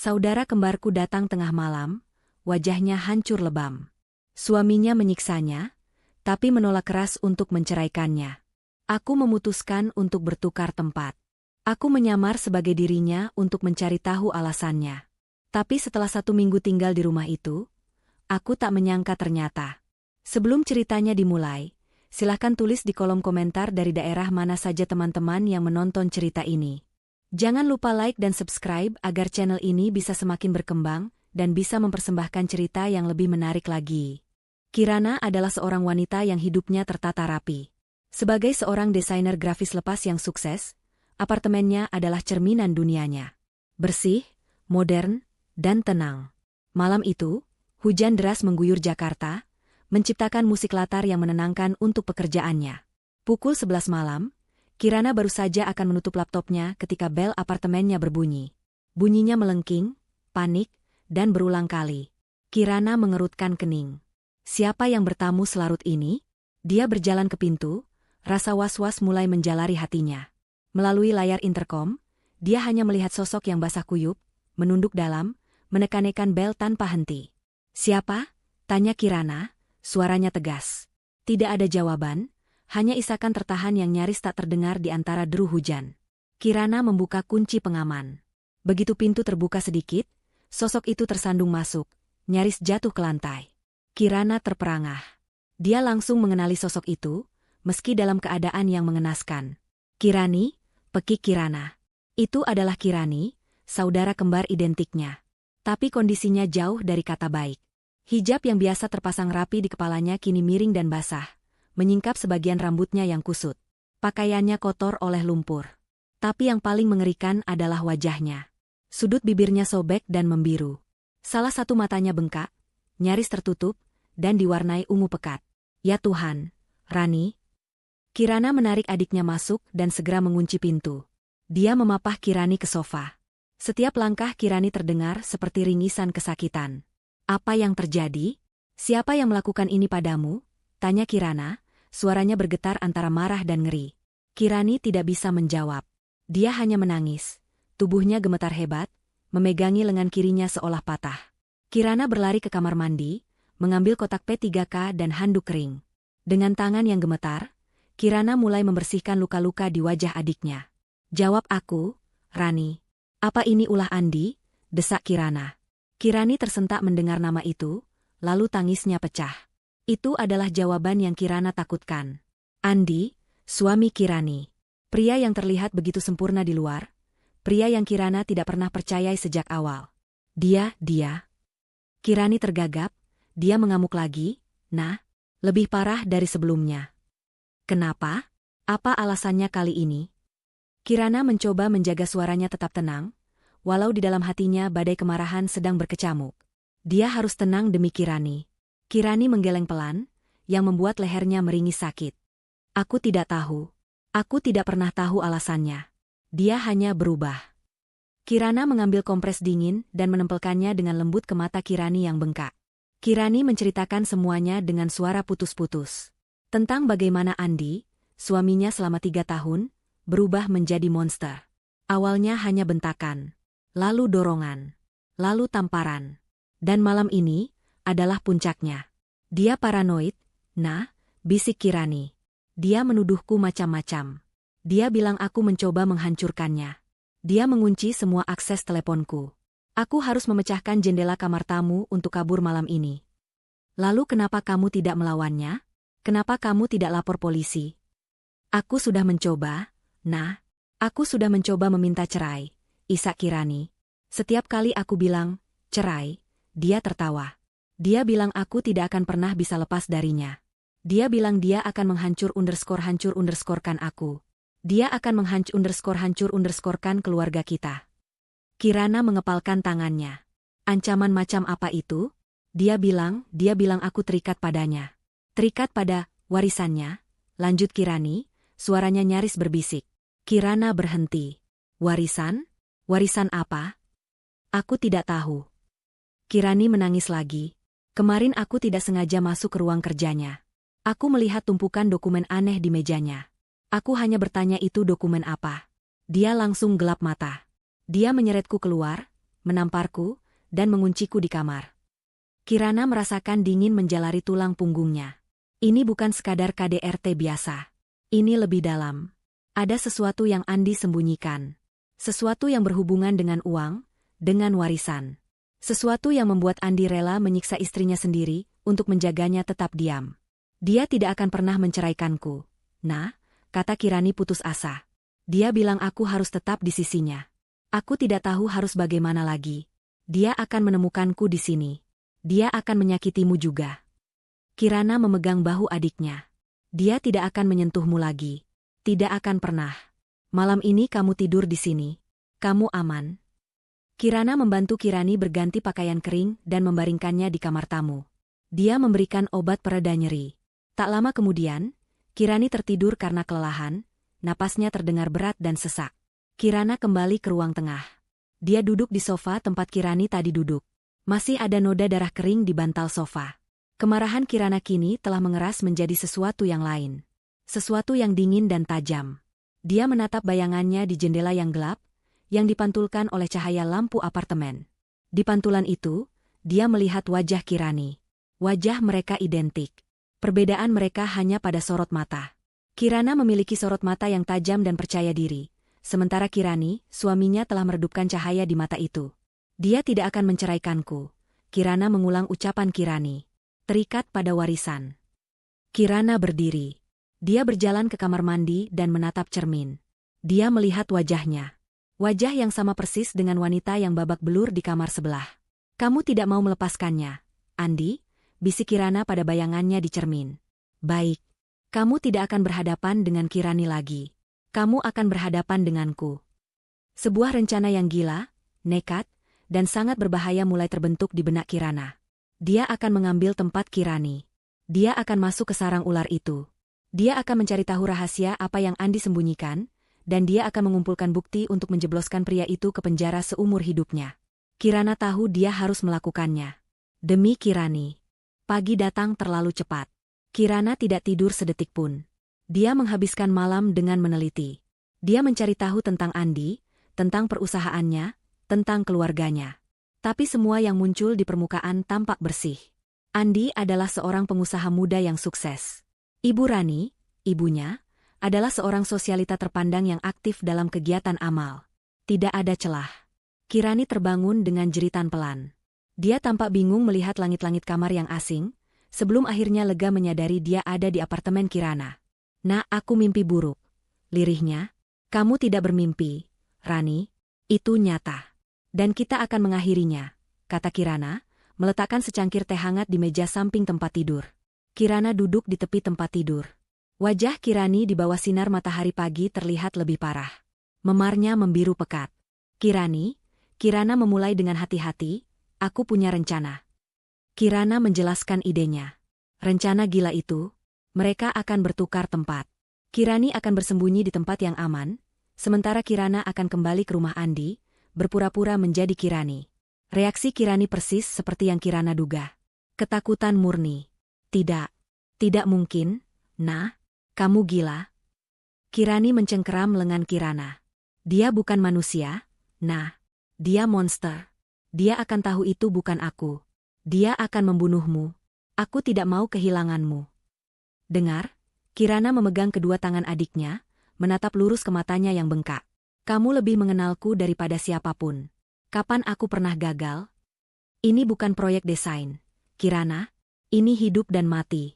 Saudara kembarku datang tengah malam, wajahnya hancur lebam. Suaminya menyiksanya, tapi menolak keras untuk menceraikannya. Aku memutuskan untuk bertukar tempat. Aku menyamar sebagai dirinya untuk mencari tahu alasannya. Tapi setelah 1 minggu tinggal di rumah itu, aku tak menyangka ternyata. Sebelum ceritanya dimulai, silahkan tulis di kolom komentar dari daerah mana saja teman-teman yang menonton cerita ini. Jangan lupa like dan subscribe agar channel ini bisa semakin berkembang dan bisa mempersembahkan cerita yang lebih menarik lagi. Kirana adalah seorang wanita yang hidupnya tertata rapi. Sebagai seorang desainer grafis lepas yang sukses, apartemennya adalah cerminan dunianya. Bersih, modern, dan tenang. Malam itu, hujan deras mengguyur Jakarta, menciptakan musik latar yang menenangkan untuk pekerjaannya. Pukul 11 malam, Kirana baru saja akan menutup laptopnya ketika bel apartemennya berbunyi. Bunyinya melengking, panik, dan berulang kali. Kirana mengerutkan kening. Siapa yang bertamu selarut ini? Dia berjalan ke pintu, rasa was-was mulai menjalari hatinya. Melalui layar interkom, dia hanya melihat sosok yang basah kuyup, menunduk dalam, menekan-nekan bel tanpa henti. "Siapa?" tanya Kirana, suaranya tegas. Tidak ada jawaban. Hanya isakan tertahan yang nyaris tak terdengar di antara deru hujan. Kirana membuka kunci pengaman. Begitu pintu terbuka sedikit, sosok itu tersandung masuk, nyaris jatuh ke lantai. Kirana terperangah. Dia langsung mengenali sosok itu, meski dalam keadaan yang mengenaskan. "Kirani," pekik Kirana. Itu adalah Kirani, saudara kembar identiknya. Tapi kondisinya jauh dari kata baik. Hijab yang biasa terpasang rapi di kepalanya kini miring dan basah, menyingkap sebagian rambutnya yang kusut. Pakaiannya kotor oleh lumpur. Tapi yang paling mengerikan adalah wajahnya. Sudut bibirnya sobek dan membiru. Salah satu matanya bengkak, nyaris tertutup, dan diwarnai ungu pekat. "Ya Tuhan, Rani." Kirana menarik adiknya masuk dan segera mengunci pintu. Dia memapah Kirani ke sofa. Setiap langkah Kirani terdengar seperti ringisan kesakitan. "Apa yang terjadi? Siapa yang melakukan ini padamu?" tanya Kirana. Suaranya bergetar antara marah dan ngeri. Kirani tidak bisa menjawab. Dia hanya menangis. Tubuhnya gemetar hebat, memegangi lengan kirinya seolah patah. Kirana berlari ke kamar mandi, mengambil kotak P3K dan handuk kering. Dengan tangan yang gemetar, Kirana mulai membersihkan luka-luka di wajah adiknya. "Jawab aku, Rani. Apa ini ulah Andi?" desak Kirana. Kirani tersentak mendengar nama itu, lalu tangisnya pecah. Itu adalah jawaban yang Kirana takutkan. Andi, suami Kirani. Pria yang terlihat begitu sempurna di luar. Pria yang Kirana tidak pernah percayai sejak awal. Dia. Kirani tergagap, dia mengamuk lagi, lebih parah dari sebelumnya. "Kenapa? Apa alasannya kali ini?" Kirana mencoba menjaga suaranya tetap tenang, walau di dalam hatinya badai kemarahan sedang berkecamuk. Dia harus tenang demi Kirani. Kirani menggeleng pelan, yang membuat lehernya meringis sakit. "Aku tidak tahu. Aku tidak pernah tahu alasannya. Dia hanya berubah." Kirana mengambil kompres dingin dan menempelkannya dengan lembut ke mata Kirani yang bengkak. Kirani menceritakan semuanya dengan suara putus-putus. Tentang bagaimana Andi, suaminya selama 3 tahun, berubah menjadi monster. Awalnya hanya bentakan, lalu dorongan, lalu tamparan. Dan malam ini adalah puncaknya. "Dia paranoid, bisik Kirani. Dia menuduhku macam-macam. Dia bilang aku mencoba menghancurkannya. Dia mengunci semua akses teleponku. Aku harus memecahkan jendela kamar tamu untuk kabur malam ini." "Lalu kenapa kamu tidak melawannya? Kenapa kamu tidak lapor polisi?" "Aku sudah mencoba, Aku sudah mencoba meminta cerai," isak Kirani. "Setiap kali aku bilang, cerai, dia tertawa. Dia bilang aku tidak akan pernah bisa lepas darinya. Dia bilang dia akan menghancur_hancur_kan aku. Dia akan menghancur_hancur_kan keluarga kita." Kirana mengepalkan tangannya. "Ancaman macam apa itu?" Dia bilang aku terikat padanya. "Terikat pada warisannya?" lanjut Kirani, suaranya nyaris berbisik. Kirana berhenti. "Warisan? Warisan apa?" "Aku tidak tahu." Kirani menangis lagi. "Kemarin aku tidak sengaja masuk ke ruang kerjanya. Aku melihat tumpukan dokumen aneh di mejanya. Aku hanya bertanya itu dokumen apa. Dia langsung gelap mata. Dia menyeretku keluar, menamparku, dan mengunciku di kamar. Kirana merasakan dingin menjalari tulang punggungnya. Ini bukan sekadar KDRT biasa. Ini lebih dalam. Ada sesuatu yang Andi sembunyikan. Sesuatu yang berhubungan dengan uang, dengan warisan. Sesuatu yang membuat Andi rela menyiksa istrinya sendiri untuk menjaganya tetap diam. Dia tidak akan pernah menceraikanku. Nah, kata Kirani putus asa. Dia bilang aku harus tetap di sisinya. Aku tidak tahu harus bagaimana lagi. Dia akan menemukanku di sini. Dia akan menyakitimu juga. Kirana memegang bahu adiknya. Dia tidak akan menyentuhmu lagi. Tidak akan pernah. Malam ini kamu tidur di sini. Kamu aman. Kirana membantu Kirani berganti pakaian kering dan membaringkannya di kamar tamu. Dia memberikan obat pereda nyeri. Tak lama kemudian, Kirani tertidur karena kelelahan, napasnya terdengar berat dan sesak. Kirana kembali ke ruang tengah. Dia duduk di sofa tempat Kirani tadi duduk. Masih ada noda darah kering di bantal sofa. Kemarahan Kirana kini telah mengeras menjadi sesuatu yang lain. Sesuatu yang dingin dan tajam. Dia menatap bayangannya di jendela yang gelap, yang dipantulkan oleh cahaya lampu apartemen. Di pantulan itu, dia melihat wajah Kirani. Wajah mereka identik. Perbedaan mereka hanya pada sorot mata. Kirana memiliki sorot mata yang tajam dan percaya diri. Sementara Kirani, suaminya telah meredupkan cahaya di mata itu. Dia tidak akan menceraikanku. Kirana mengulang ucapan Kirani. Terikat pada warisan. Kirana berdiri. Dia berjalan ke kamar mandi dan menatap cermin. Dia melihat wajahnya. Wajah yang sama persis dengan wanita yang babak belur di kamar sebelah. Kamu tidak mau melepaskannya, Andi? Bisik Kirana pada bayangannya di cermin. Baik. Kamu tidak akan berhadapan dengan Kirani lagi. Kamu akan berhadapan denganku. Sebuah rencana yang gila, nekat, dan sangat berbahaya mulai terbentuk di benak Kirana. Dia akan mengambil tempat Kirani. Dia akan masuk ke sarang ular itu. Dia akan mencari tahu rahasia apa yang Andi sembunyikan, dan dia akan mengumpulkan bukti untuk menjebloskan pria itu ke penjara seumur hidupnya. Kirana tahu dia harus melakukannya. Demi Kirani. Pagi datang terlalu cepat. Kirana tidak tidur sedetik pun. Dia menghabiskan malam dengan meneliti. Dia mencari tahu tentang Andi, tentang perusahaannya, tentang keluarganya. Tapi semua yang muncul di permukaan tampak bersih. Andi adalah seorang pengusaha muda yang sukses. Ibu Rani, ibunya, adalah seorang sosialita terpandang yang aktif dalam kegiatan amal. Tidak ada celah. Kirani terbangun dengan jeritan pelan. Dia tampak bingung melihat langit-langit kamar yang asing, sebelum akhirnya lega menyadari dia ada di apartemen Kirana. Nak, aku mimpi buruk. Lirihnya, kamu tidak bermimpi, Rani. Itu nyata. Dan kita akan mengakhirinya, kata Kirana, meletakkan secangkir teh hangat di meja samping tempat tidur. Kirana duduk di tepi tempat tidur. Wajah Kirani di bawah sinar matahari pagi terlihat lebih parah. Memarnya membiru pekat. Kirana memulai dengan hati-hati, aku punya rencana. Kirana menjelaskan idenya. Rencana gila itu, mereka akan bertukar tempat. Kirani akan bersembunyi di tempat yang aman, sementara Kirana akan kembali ke rumah Andi, berpura-pura menjadi Kirani. Reaksi Kirani persis seperti yang Kirana duga. Ketakutan murni. Tidak. Tidak mungkin, Nah. Kamu gila? Kirani mencengkeram lengan Kirana. Dia bukan manusia, Nah. Dia monster. Dia akan tahu itu bukan aku. Dia akan membunuhmu. Aku tidak mau kehilanganmu. Dengar, Kirana memegang kedua tangan adiknya, menatap lurus ke matanya yang bengkak. Kamu lebih mengenalku daripada siapapun. Kapan aku pernah gagal? Ini bukan proyek desain, Kirana. Ini hidup dan mati.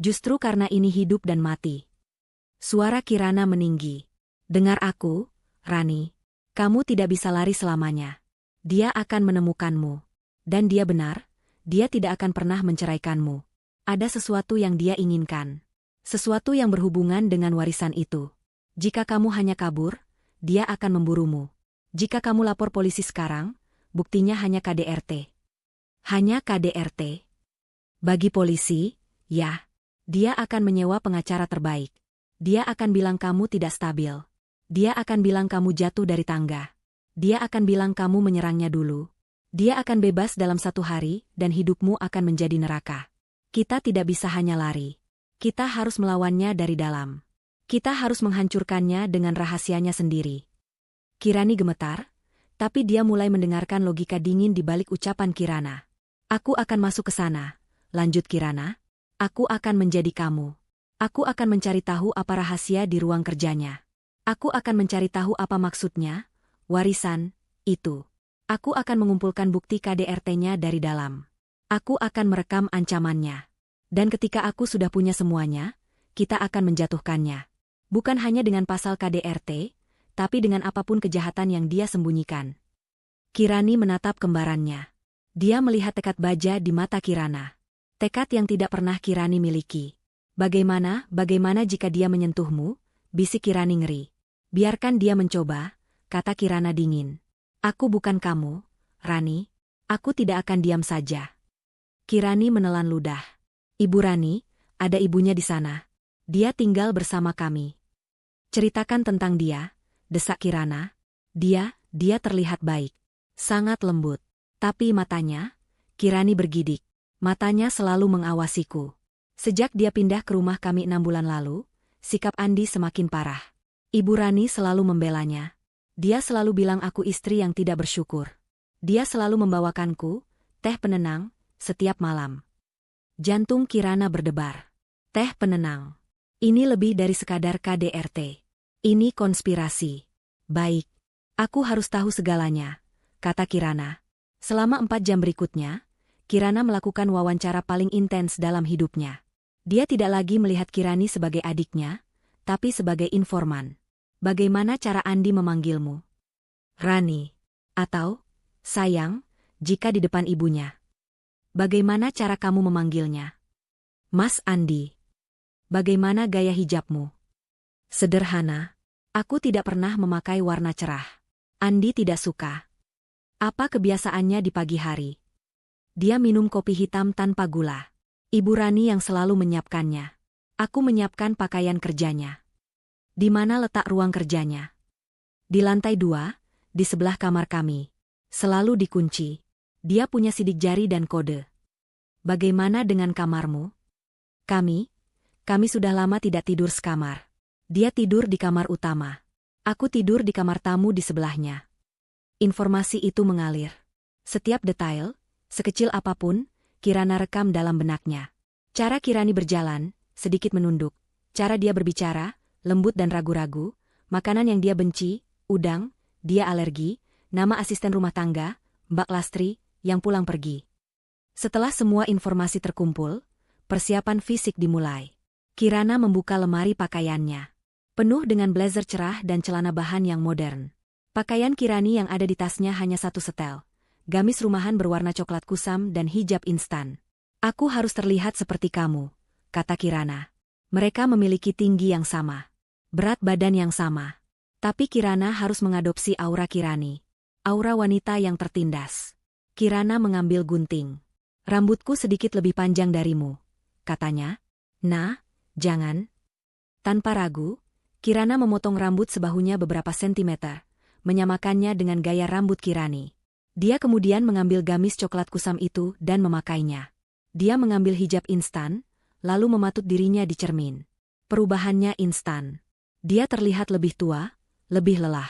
Justru karena ini hidup dan mati. Suara Kirana meninggi. Dengar aku, Rani. Kamu tidak bisa lari selamanya. Dia akan menemukanmu. Dan dia benar, dia tidak akan pernah menceraikanmu. Ada sesuatu yang dia inginkan. Sesuatu yang berhubungan dengan warisan itu. Jika kamu hanya kabur, dia akan memburumu. Jika kamu lapor polisi sekarang, buktinya hanya KDRT. Hanya KDRT. Bagi polisi, ya, dia akan menyewa pengacara terbaik. Dia akan bilang kamu tidak stabil. Dia akan bilang kamu jatuh dari tangga. Dia akan bilang kamu menyerangnya dulu. Dia akan bebas dalam 1 hari dan hidupmu akan menjadi neraka. Kita tidak bisa hanya lari. Kita harus melawannya dari dalam. Kita harus menghancurkannya dengan rahasianya sendiri. Kirani gemetar, Tapi dia mulai mendengarkan logika dingin di balik ucapan Kirana. Aku akan masuk ke sana, lanjut Kirana. Aku akan menjadi kamu. Aku akan mencari tahu apa rahasia di ruang kerjanya. Aku akan mencari tahu apa maksudnya, warisan, itu. Aku akan mengumpulkan bukti KDRT-nya dari dalam. Aku akan merekam ancamannya. Dan ketika aku sudah punya semuanya, kita akan menjatuhkannya. Bukan hanya dengan pasal KDRT, tapi dengan apapun kejahatan yang dia sembunyikan. Kirani menatap kembarannya. Dia melihat tekad baja di mata Kirana. Tekad yang tidak pernah Kirani miliki. Bagaimana jika dia menyentuhmu? Bisik Kirani ngeri. Biarkan dia mencoba, kata Kirana dingin. Aku bukan kamu, Rani. Aku tidak akan diam saja. Kirani menelan ludah. Ibu Rani, ada ibunya di sana. Dia tinggal bersama kami. Ceritakan tentang dia, desak Kirana. Dia terlihat baik. Sangat lembut. Tapi matanya, Kirani bergidik. Matanya selalu mengawasiku. Sejak dia pindah ke rumah kami 6 bulan lalu, sikap Andi semakin parah. Ibu Rani selalu membelanya. Dia selalu bilang aku istri yang tidak bersyukur. Dia selalu membawakanku teh penenang setiap malam. Jantung Kirana berdebar. Teh penenang. Ini lebih dari sekadar KDRT. Ini konspirasi. Baik. Aku harus tahu segalanya, kata Kirana. Selama 4 jam berikutnya, Kirana melakukan wawancara paling intens dalam hidupnya. Dia tidak lagi melihat Kirani sebagai adiknya, tapi sebagai informan. Bagaimana cara Andi memanggilmu? Rani. Atau, sayang, jika di depan ibunya. Bagaimana cara kamu memanggilnya? Mas Andi. Bagaimana gaya hijabmu? Sederhana. Aku tidak pernah memakai warna cerah. Andi tidak suka. Apa kebiasaannya di pagi hari? Dia minum kopi hitam tanpa gula. Ibu Rani yang selalu menyiapkannya. Aku menyiapkan pakaian kerjanya. Di mana letak ruang kerjanya? Di lantai 2, di sebelah kamar kami. Selalu dikunci. Dia punya sidik jari dan kode. Bagaimana dengan kamarmu? Kami sudah lama tidak tidur sekamar. Dia tidur di kamar utama. Aku tidur di kamar tamu di sebelahnya. Informasi itu mengalir. Setiap detail, sekecil apapun, Kirana rekam dalam benaknya. Cara Kirani berjalan, sedikit menunduk. Cara dia berbicara, lembut dan ragu-ragu. Makanan yang dia benci, udang, dia alergi. Nama asisten rumah tangga, Mbak Lastri, yang pulang pergi. Setelah semua informasi terkumpul, persiapan fisik dimulai. Kirana membuka lemari pakaiannya. Penuh dengan blazer cerah dan celana bahan yang modern. Pakaian Kirani yang ada di tasnya hanya satu setel. Gamis rumahan berwarna coklat kusam dan hijab instan. Aku harus terlihat seperti kamu, kata Kirana. Mereka memiliki tinggi yang sama. Berat badan yang sama. Tapi Kirana harus mengadopsi aura Kirani. Aura wanita yang tertindas. Kirana mengambil gunting. Rambutku sedikit lebih panjang darimu, katanya. Nah, jangan. Tanpa ragu, Kirana memotong rambut sebahunya beberapa sentimeter. Menyamakannya dengan gaya rambut Kirani. Dia kemudian mengambil gamis coklat kusam itu dan memakainya. Dia mengambil hijab instan, lalu mematut dirinya di cermin. Perubahannya instan. Dia terlihat lebih tua, lebih lelah.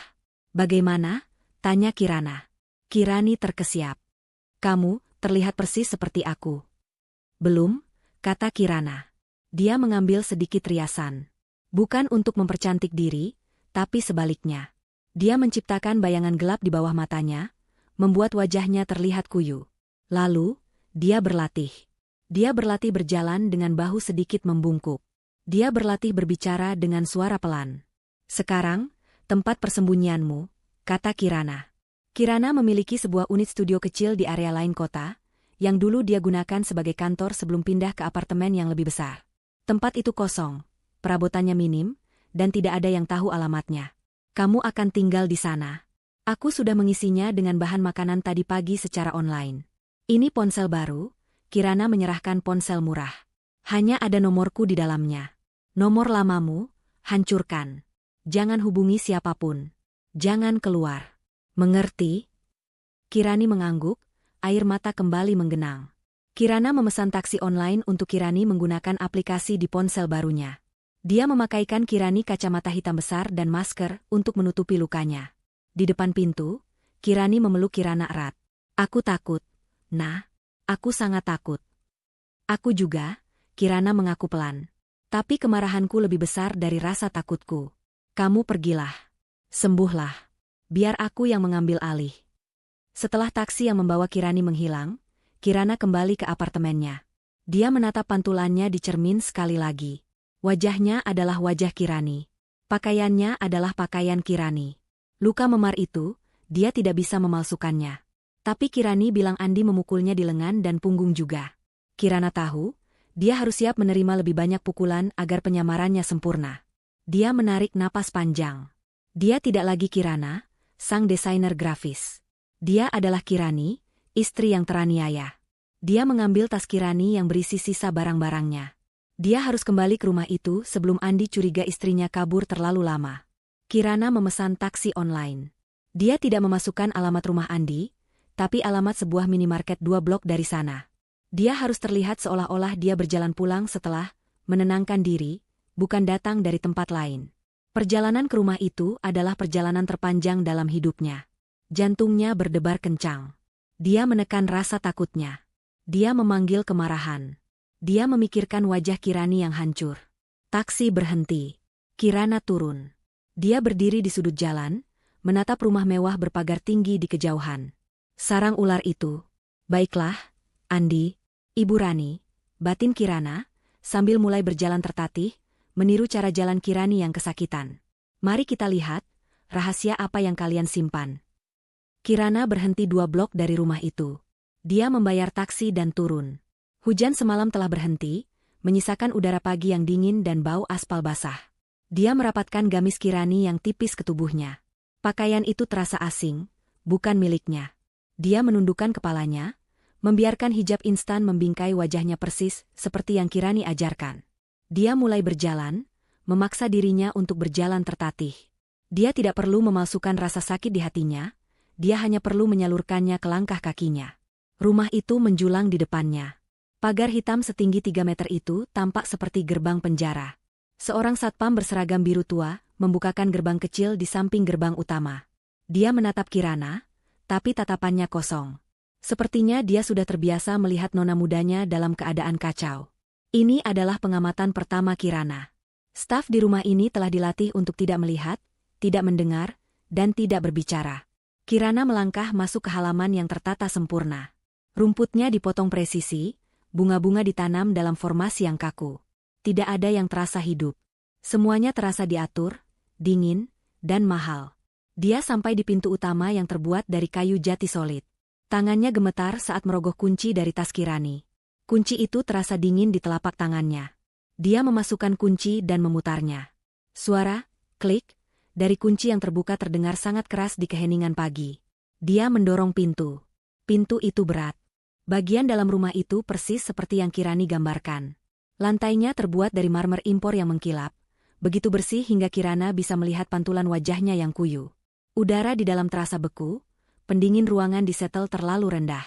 Bagaimana? Tanya Kirana. Kirani terkesiap. Kamu terlihat persis seperti aku. Belum, kata Kirana. Dia mengambil sedikit riasan. Bukan untuk mempercantik diri, tapi sebaliknya. Dia menciptakan bayangan gelap di bawah matanya, membuat wajahnya terlihat kuyu. Lalu, dia berlatih. Dia berlatih berjalan dengan bahu sedikit membungkuk. Dia berlatih berbicara dengan suara pelan. Sekarang, tempat persembunyianmu, kata Kirana. Kirana memiliki sebuah unit studio kecil di area lain kota, yang dulu dia gunakan sebagai kantor sebelum pindah ke apartemen yang lebih besar. Tempat itu kosong, perabotannya minim, dan tidak ada yang tahu alamatnya. Kamu akan tinggal di sana. Aku sudah mengisinya dengan bahan makanan tadi pagi secara online. Ini ponsel baru, Kirana menyerahkan ponsel murah. Hanya ada nomorku di dalamnya. Nomor lamamu, hancurkan. Jangan hubungi siapapun. Jangan keluar. Mengerti? Kirani mengangguk, air mata kembali menggenang. Kirana memesan taksi online untuk Kirani menggunakan aplikasi di ponsel barunya. Dia memakaikan Kirani kacamata hitam besar dan masker untuk menutupi lukanya. Di depan pintu, Kirani memeluk Kirana erat. Aku takut. Nah, aku sangat takut. Aku juga, Kirana mengaku pelan. Tapi kemarahanku lebih besar dari rasa takutku. Kamu pergilah. Sembuhlah. Biar aku yang mengambil alih. Setelah taksi yang membawa Kirani menghilang, Kirana kembali ke apartemennya. Dia menatap pantulannya di cermin sekali lagi. Wajahnya adalah wajah Kirani. Pakaiannya adalah pakaian Kirani. Luka memar itu, dia tidak bisa memalsukannya. Tapi Kirani bilang Andi memukulnya di lengan dan punggung juga. Kirana tahu, dia harus siap menerima lebih banyak pukulan agar penyamarannya sempurna. Dia menarik napas panjang. Dia tidak lagi Kirana, sang desainer grafis. Dia adalah Kirani, istri yang teraniaya. Dia mengambil tas Kirani yang berisi sisa barang-barangnya. Dia harus kembali ke rumah itu sebelum Andi curiga istrinya kabur terlalu lama. Kirana memesan taksi online. Dia tidak memasukkan alamat rumah Andi, tapi alamat sebuah minimarket 2 blok dari sana. Dia harus terlihat seolah-olah dia berjalan pulang setelah menenangkan diri, bukan datang dari tempat lain. Perjalanan ke rumah itu adalah perjalanan terpanjang dalam hidupnya. Jantungnya berdebar kencang. Dia menekan rasa takutnya. Dia memanggil kemarahan. Dia memikirkan wajah Kirani yang hancur. Taksi berhenti. Kirana turun. Dia berdiri di sudut jalan, menatap rumah mewah berpagar tinggi di kejauhan. Sarang ular itu. Baiklah, Andi, Ibu Rani, batin Kirana, sambil mulai berjalan tertatih, meniru cara jalan Kirani yang kesakitan. Mari kita lihat, rahasia apa yang kalian simpan. Kirana berhenti 2 blok dari rumah itu. Dia membayar taksi dan turun. Hujan semalam telah berhenti, menyisakan udara pagi yang dingin dan bau aspal basah. Dia merapatkan gamis Kirani yang tipis ke tubuhnya. Pakaian itu terasa asing, bukan miliknya. Dia menundukkan kepalanya, membiarkan hijab instan membingkai wajahnya persis seperti yang Kirani ajarkan. Dia mulai berjalan, memaksa dirinya untuk berjalan tertatih. Dia tidak perlu memalsukan rasa sakit di hatinya, dia hanya perlu menyalurkannya ke langkah kakinya. Rumah itu menjulang di depannya. Pagar hitam setinggi 3 meter itu tampak seperti gerbang penjara. Seorang satpam berseragam biru tua membukakan gerbang kecil di samping gerbang utama. Dia menatap Kirana, tapi tatapannya kosong. Sepertinya dia sudah terbiasa melihat nona mudanya dalam keadaan kacau. Ini adalah pengamatan pertama Kirana. Staf di rumah ini telah dilatih untuk tidak melihat, tidak mendengar, dan tidak berbicara. Kirana melangkah masuk ke halaman yang tertata sempurna. Rumputnya dipotong presisi, bunga-bunga ditanam dalam formasi yang kaku. Tidak ada yang terasa hidup. Semuanya terasa diatur, dingin, dan mahal. Dia sampai di pintu utama yang terbuat dari kayu jati solid. Tangannya gemetar saat merogoh kunci dari tas Kirani. Kunci itu terasa dingin di telapak tangannya. Dia memasukkan kunci dan memutarnya. Suara, klik, dari kunci yang terbuka terdengar sangat keras di keheningan pagi. Dia mendorong pintu. Pintu itu berat. Bagian dalam rumah itu persis seperti yang Kirani gambarkan. Lantainya terbuat dari marmer impor yang mengkilap, begitu bersih hingga Kirana bisa melihat pantulan wajahnya yang kuyu. Udara di dalam terasa beku, pendingin ruangan disetel terlalu rendah.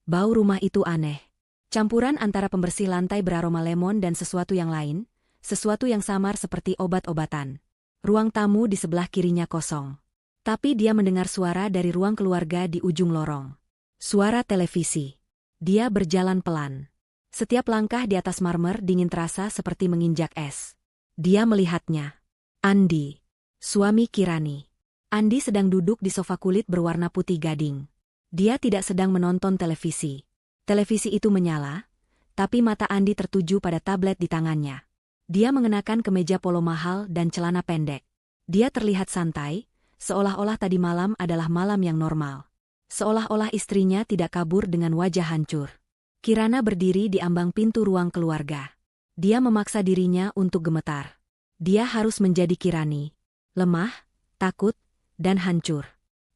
Bau rumah itu aneh. Campuran antara pembersih lantai beraroma lemon dan sesuatu yang lain, sesuatu yang samar seperti obat-obatan. Ruang tamu di sebelah kirinya kosong. Tapi dia mendengar suara dari ruang keluarga di ujung lorong. Suara televisi. Dia berjalan pelan. Setiap langkah di atas marmer dingin terasa seperti menginjak es. Dia melihatnya. Andi. Suami Kirani. Andi sedang duduk di sofa kulit berwarna putih gading. Dia tidak sedang menonton televisi. Televisi itu menyala, tapi mata Andi tertuju pada tablet di tangannya. Dia mengenakan kemeja polo mahal dan celana pendek. Dia terlihat santai, seolah-olah tadi malam adalah malam yang normal. Seolah-olah istrinya tidak kabur dengan wajah hancur. Kirana berdiri di ambang pintu ruang keluarga. Dia memaksa dirinya untuk gemetar. Dia harus menjadi Kirani. Lemah, takut, dan hancur.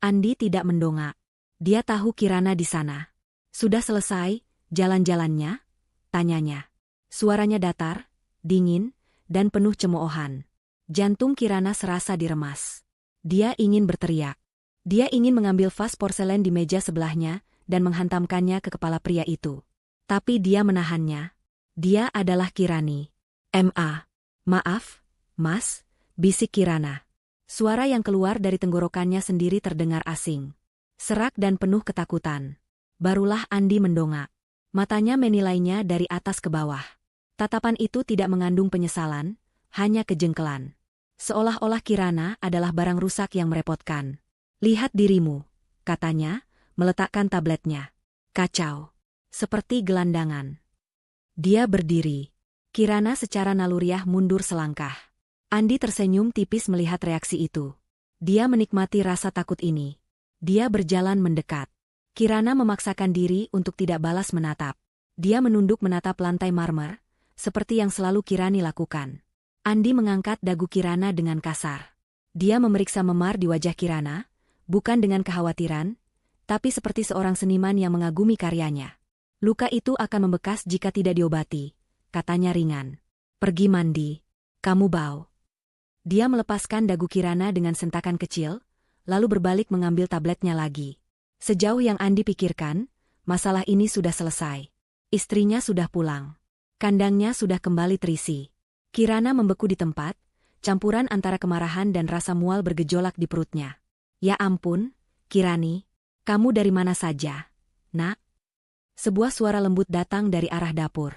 Andi tidak mendongak. Dia tahu Kirana di sana. Sudah selesai jalan-jalannya? Tanyanya. Suaranya datar, dingin, dan penuh cemoohan. Jantung Kirana serasa diremas. Dia ingin berteriak. Dia ingin mengambil vas porselen di meja sebelahnya dan menghantamkannya ke kepala pria itu. Tapi dia menahannya. Dia adalah Kirani. Maaf, Mas, bisik Kirana. Suara yang keluar dari tenggorokannya sendiri terdengar asing. Serak dan penuh ketakutan. Barulah Andi mendongak. Matanya menilainya dari atas ke bawah. Tatapan itu tidak mengandung penyesalan, hanya kejengkelan. Seolah-olah Kirana adalah barang rusak yang merepotkan. Lihat dirimu, katanya, meletakkan tabletnya. Kacau. Seperti gelandangan. Dia berdiri. Kirana secara naluriah mundur selangkah. Andi tersenyum tipis melihat reaksi itu. Dia menikmati rasa takut ini. Dia berjalan mendekat. Kirana memaksakan diri untuk tidak balas menatap. Dia menunduk menatap lantai marmer, seperti yang selalu Kirani lakukan. Andi mengangkat dagu Kirana dengan kasar. Dia memeriksa memar di wajah Kirana, bukan dengan kekhawatiran, tapi seperti seorang seniman yang mengagumi karyanya. Luka itu akan membekas jika tidak diobati, katanya ringan. Pergi mandi. Kamu bau. Dia melepaskan dagu Kirana dengan sentakan kecil, lalu berbalik mengambil tabletnya lagi. Sejauh yang Andi pikirkan, masalah ini sudah selesai. Istrinya sudah pulang. Kandangnya sudah kembali terisi. Kirana membeku di tempat, campuran antara kemarahan dan rasa mual bergejolak di perutnya. Ya ampun, Kirani, kamu dari mana saja, nak? Sebuah suara lembut datang dari arah dapur.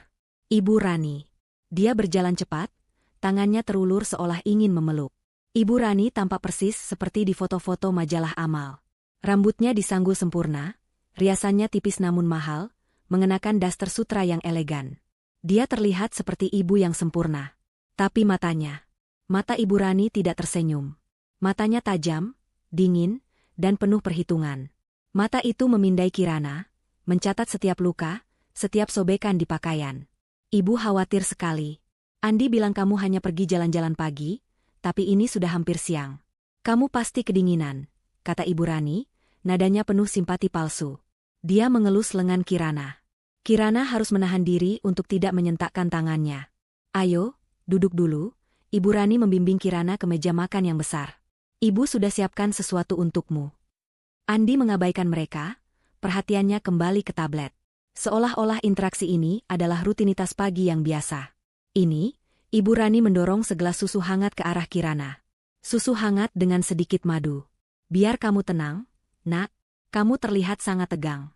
Ibu Rani. Dia berjalan cepat, tangannya terulur seolah ingin memeluk. Ibu Rani tampak persis seperti di foto-foto majalah amal. Rambutnya disanggul sempurna, riasannya tipis namun mahal, mengenakan daster sutra yang elegan. Dia terlihat seperti ibu yang sempurna. Tapi mata Ibu Rani tidak tersenyum. Matanya tajam, dingin, dan penuh perhitungan. Mata itu memindai Kirana, mencatat setiap luka, setiap sobekan di pakaian. Ibu khawatir sekali. Andi bilang kamu hanya pergi jalan-jalan pagi, tapi ini sudah hampir siang. Kamu pasti kedinginan, kata Ibu Rani, nadanya penuh simpati palsu. Dia mengelus lengan Kirana. Kirana harus menahan diri untuk tidak menyentakkan tangannya. Ayo, duduk dulu, Ibu Rani membimbing Kirana ke meja makan yang besar. Ibu sudah siapkan sesuatu untukmu. Andi mengabaikan mereka, perhatiannya kembali ke tablet. Seolah-olah interaksi ini adalah rutinitas pagi yang biasa. Ini, Ibu Rani mendorong segelas susu hangat ke arah Kirana. Susu hangat dengan sedikit madu. Biar kamu tenang, nak, kamu terlihat sangat tegang.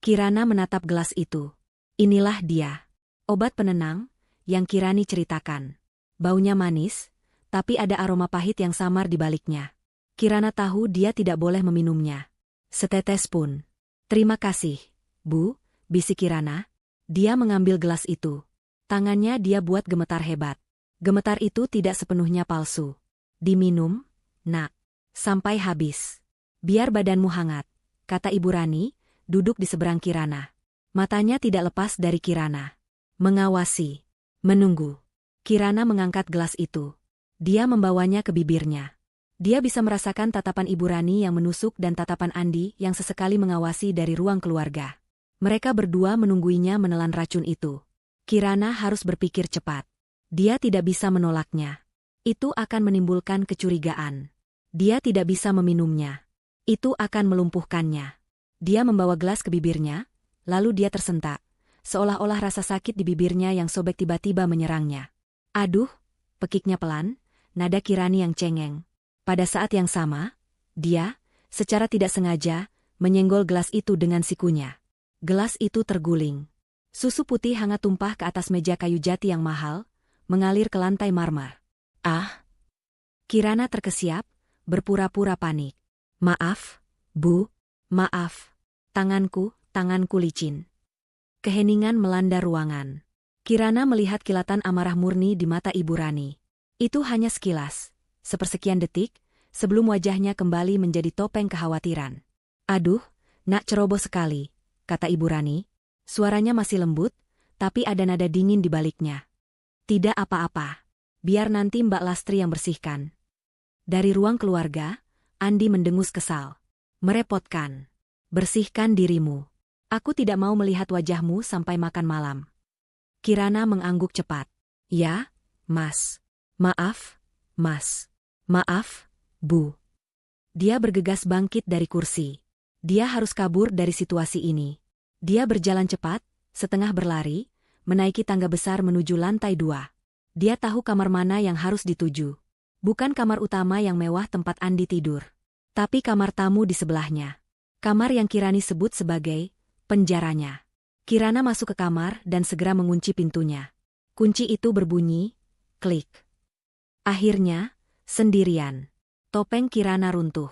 Kirana menatap gelas itu. Inilah dia. Obat penenang, yang Kirani ceritakan. Baunya manis, tapi ada aroma pahit yang samar di baliknya. Kirana tahu dia tidak boleh meminumnya. Setetes pun. Terima kasih, Bu, bisik Kirana. Dia mengambil gelas itu. Tangannya dia buat gemetar hebat. Gemetar itu tidak sepenuhnya palsu. Diminum, nak, sampai habis. Biar badanmu hangat, kata Ibu Rani, duduk di seberang Kirana. Matanya tidak lepas dari Kirana. Mengawasi. Menunggu. Kirana mengangkat gelas itu. Dia membawanya ke bibirnya. Dia bisa merasakan tatapan Ibu Rani yang menusuk dan tatapan Andi yang sesekali mengawasi dari ruang keluarga. Mereka berdua menungguinya menelan racun itu. Kirana harus berpikir cepat. Dia tidak bisa menolaknya. Itu akan menimbulkan kecurigaan. Dia tidak bisa meminumnya. Itu akan melumpuhkannya. Dia membawa gelas ke bibirnya, lalu dia tersentak. Seolah-olah rasa sakit di bibirnya yang sobek tiba-tiba menyerangnya. Aduh, pekiknya pelan, nada Kirani yang cengeng. Pada saat yang sama, dia, secara tidak sengaja, menyenggol gelas itu dengan sikunya. Gelas itu terguling. Susu putih hangat tumpah ke atas meja kayu jati yang mahal, mengalir ke lantai marmer. Ah! Kirana terkesiap, berpura-pura panik. Maaf, Bu, maaf. Tanganku licin. Keheningan melanda ruangan. Kirana melihat kilatan amarah murni di mata Ibu Rani. Itu hanya sekilas, sepersekian detik, sebelum wajahnya kembali menjadi topeng kekhawatiran. Aduh, nak ceroboh sekali, kata Ibu Rani. Suaranya masih lembut, tapi ada nada dingin di baliknya. Tidak apa-apa. Biar nanti Mbak Lastri yang bersihkan. Dari ruang keluarga, Andi mendengus kesal. Merepotkan. Bersihkan dirimu. Aku tidak mau melihat wajahmu sampai makan malam. Kirana mengangguk cepat. Ya, Mas. Maaf, Mas. Maaf, Bu. Dia bergegas bangkit dari kursi. Dia harus kabur dari situasi ini. Dia berjalan cepat, setengah berlari, menaiki tangga besar menuju lantai 2. Dia tahu kamar mana yang harus dituju. Bukan kamar utama yang mewah tempat Andi tidur. Tapi kamar tamu di sebelahnya. Kamar yang Kirani sebut sebagai penjaranya. Kirana masuk ke kamar dan segera mengunci pintunya. Kunci itu berbunyi, klik. Akhirnya, sendirian. Topeng Kirana runtuh.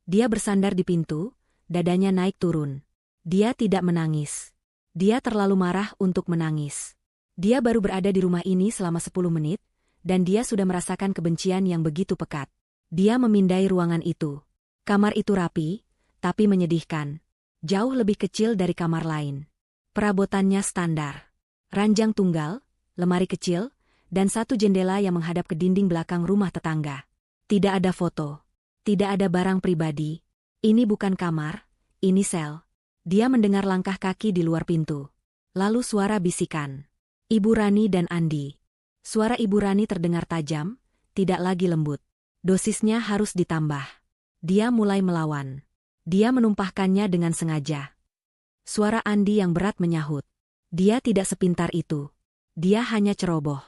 Dia bersandar di pintu, dadanya naik turun. Dia tidak menangis. Dia terlalu marah untuk menangis. Dia baru berada di rumah ini selama 10 menit, dan dia sudah merasakan kebencian yang begitu pekat. Dia memindai ruangan itu. Kamar itu rapi, tapi menyedihkan. Jauh lebih kecil dari kamar lain. Perabotannya standar. Ranjang tunggal, lemari kecil, dan satu jendela yang menghadap ke dinding belakang rumah tetangga. Tidak ada foto. Tidak ada barang pribadi. Ini bukan kamar, ini sel. Dia mendengar langkah kaki di luar pintu. Lalu suara bisikan. Ibu Rani dan Andi. Suara Ibu Rani terdengar tajam, tidak lagi lembut. Dosisnya harus ditambah. Dia mulai melawan. Dia menumpahkannya dengan sengaja. Suara Andi yang berat menyahut. Dia tidak sepintar itu. Dia hanya ceroboh.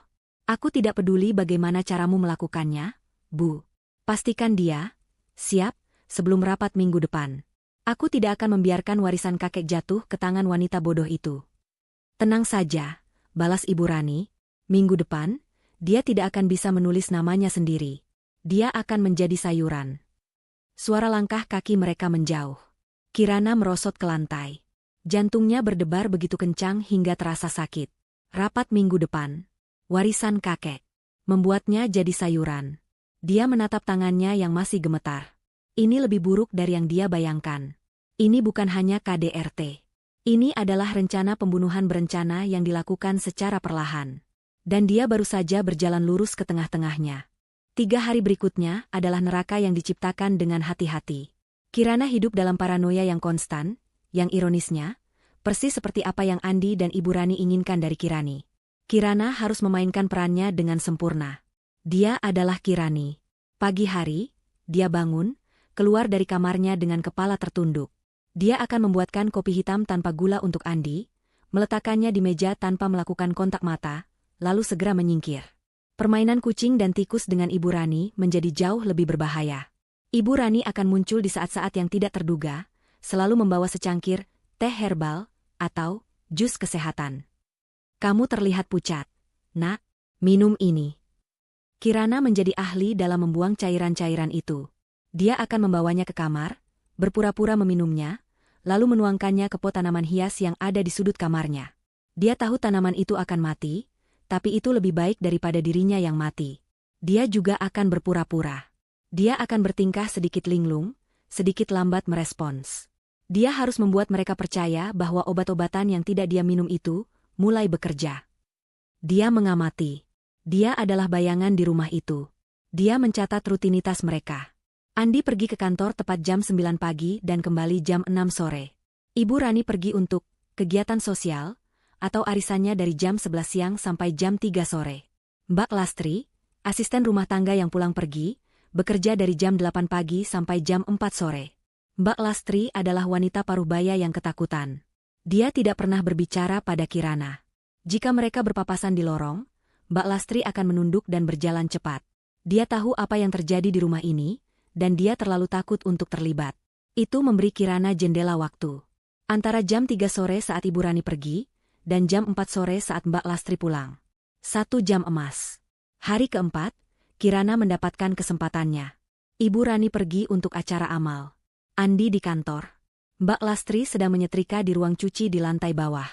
Aku tidak peduli bagaimana caramu melakukannya, Bu. Pastikan dia siap sebelum rapat minggu depan. Aku tidak akan membiarkan warisan kakek jatuh ke tangan wanita bodoh itu. Tenang saja, balas Ibu Rani. Minggu depan, dia tidak akan bisa menulis namanya sendiri. Dia akan menjadi sayuran. Suara langkah kaki mereka menjauh. Kirana merosot ke lantai. Jantungnya berdebar begitu kencang hingga terasa sakit. Rapat minggu depan. Warisan kakek. Membuatnya jadi sayuran. Dia menatap tangannya yang masih gemetar. Ini lebih buruk dari yang dia bayangkan. Ini bukan hanya KDRT. Ini adalah rencana pembunuhan berencana yang dilakukan secara perlahan. Dan dia baru saja berjalan lurus ke tengah-tengahnya. 3 hari berikutnya adalah neraka yang diciptakan dengan hati-hati. Kirana hidup dalam paranoia yang konstan, yang ironisnya, persis seperti apa yang Andi dan Ibu Rani inginkan dari Kirani. Kirana harus memainkan perannya dengan sempurna. Dia adalah Kirani. Pagi hari, dia bangun, keluar dari kamarnya dengan kepala tertunduk. Dia akan membuatkan kopi hitam tanpa gula untuk Andi, meletakkannya di meja tanpa melakukan kontak mata, lalu segera menyingkir. Permainan kucing dan tikus dengan Ibu Rani menjadi jauh lebih berbahaya. Ibu Rani akan muncul di saat-saat yang tidak terduga, selalu membawa secangkir teh herbal atau jus kesehatan. Kamu terlihat pucat. Nak, minum ini. Kirana menjadi ahli dalam membuang cairan-cairan itu. Dia akan membawanya ke kamar, berpura-pura meminumnya, lalu menuangkannya ke pot tanaman hias yang ada di sudut kamarnya. Dia tahu tanaman itu akan mati, tapi itu lebih baik daripada dirinya yang mati. Dia juga akan berpura-pura. Dia akan bertingkah sedikit linglung, sedikit lambat merespons. Dia harus membuat mereka percaya bahwa obat-obatan yang tidak dia minum itu mulai bekerja. Dia mengamati. Dia adalah bayangan di rumah itu. Dia mencatat rutinitas mereka. Andi pergi ke kantor tepat jam 9 pagi dan kembali jam 6 sore. Ibu Rani pergi untuk kegiatan sosial, atau arisannya dari jam 11 siang sampai jam 3 sore. Mbak Lastri, asisten rumah tangga yang pulang pergi, bekerja dari jam 8 pagi sampai jam 4 sore. Mbak Lastri adalah wanita paruhbaya yang ketakutan. Dia tidak pernah berbicara pada Kirana. Jika mereka berpapasan di lorong, Mbak Lastri akan menunduk dan berjalan cepat. Dia tahu apa yang terjadi di rumah ini, dan dia terlalu takut untuk terlibat. Itu memberi Kirana jendela waktu. Antara jam 3 sore saat Ibu Rani pergi, dan jam 4 sore saat Mbak Lastri pulang. 1 jam emas. Hari keempat, Kirana mendapatkan kesempatannya. Ibu Rani pergi untuk acara amal. Andi di kantor. Mbak Lastri sedang menyetrika di ruang cuci di lantai bawah.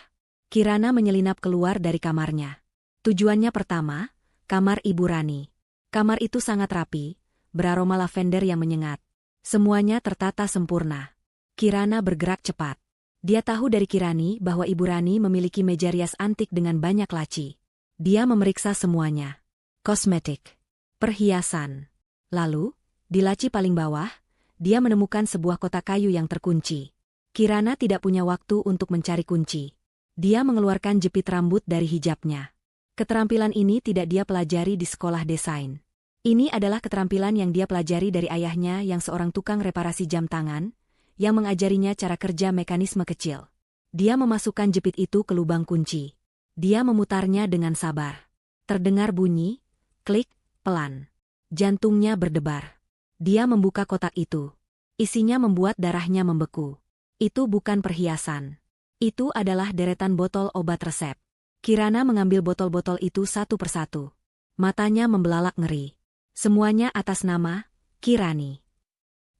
Kirana menyelinap keluar dari kamarnya. Tujuannya pertama, kamar Ibu Rani. Kamar itu sangat rapi, beraroma lavender yang menyengat. Semuanya tertata sempurna. Kirana bergerak cepat. Dia tahu dari Kirani bahwa Ibu Rani memiliki meja rias antik dengan banyak laci. Dia memeriksa semuanya. Kosmetik. Perhiasan. Lalu, di laci paling bawah, dia menemukan sebuah kotak kayu yang terkunci. Kirana tidak punya waktu untuk mencari kunci. Dia mengeluarkan jepit rambut dari hijabnya. Keterampilan ini tidak dia pelajari di sekolah desain. Ini adalah keterampilan yang dia pelajari dari ayahnya yang seorang tukang reparasi jam tangan, yang mengajarinya cara kerja mekanisme kecil. Dia memasukkan jepit itu ke lubang kunci. Dia memutarnya dengan sabar. Terdengar bunyi, klik, pelan. Jantungnya berdebar. Dia membuka kotak itu. Isinya membuat darahnya membeku. Itu bukan perhiasan. Itu adalah deretan botol obat resep. Kirana mengambil botol-botol itu satu persatu. Matanya membelalak ngeri. Semuanya atas nama Kirani.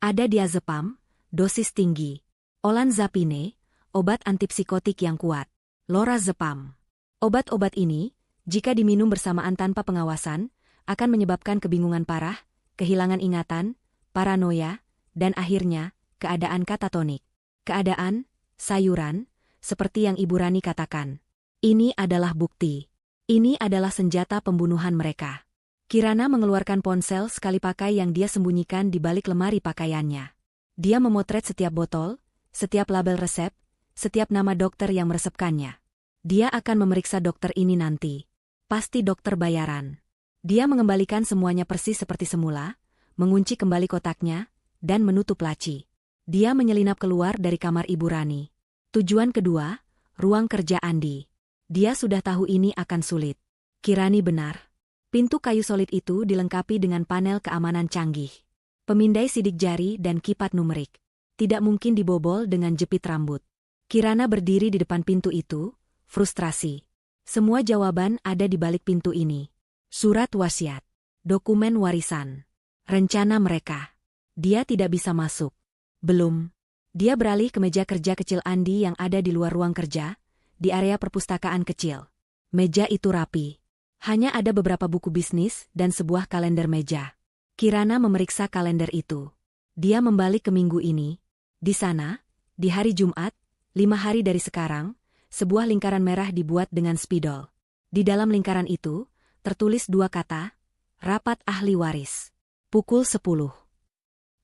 Ada diazepam, dosis tinggi. Olanzapine, obat antipsikotik yang kuat. Lorazepam. Obat-obat ini, jika diminum bersamaan tanpa pengawasan, akan menyebabkan kebingungan parah, kehilangan ingatan, paranoia, dan akhirnya, keadaan katatonik. Keadaan, sayuran, seperti yang Ibu Rani katakan. Ini adalah bukti. Ini adalah senjata pembunuhan mereka. Kirana mengeluarkan ponsel sekali pakai yang dia sembunyikan di balik lemari pakaiannya. Dia memotret setiap botol, setiap label resep, setiap nama dokter yang meresepkannya. Dia akan memeriksa dokter ini nanti. Pasti dokter bayaran. Dia mengembalikan semuanya persis seperti semula, mengunci kembali kotaknya, dan menutup laci. Dia menyelinap keluar dari kamar Ibu Rani. Tujuan kedua, ruang kerja Andi. Dia sudah tahu ini akan sulit. Kirani benar. Pintu kayu solid itu dilengkapi dengan panel keamanan canggih. Pemindai sidik jari dan kipat numerik. Tidak mungkin dibobol dengan jepit rambut. Kirana berdiri di depan pintu itu, frustrasi. Semua jawaban ada di balik pintu ini. Surat wasiat. Dokumen warisan. Rencana mereka. Dia tidak bisa masuk. Belum. Dia beralih ke meja kerja kecil Andi yang ada di luar ruang kerja, di area perpustakaan kecil. Meja itu rapi. Hanya ada beberapa buku bisnis dan sebuah kalender meja. Kirana memeriksa kalender itu. Dia membalik ke minggu ini. Di sana, di hari Jumat, 5 hari dari sekarang, sebuah lingkaran merah dibuat dengan spidol. Di dalam lingkaran itu, tertulis 2 kata, rapat ahli waris. Pukul 10.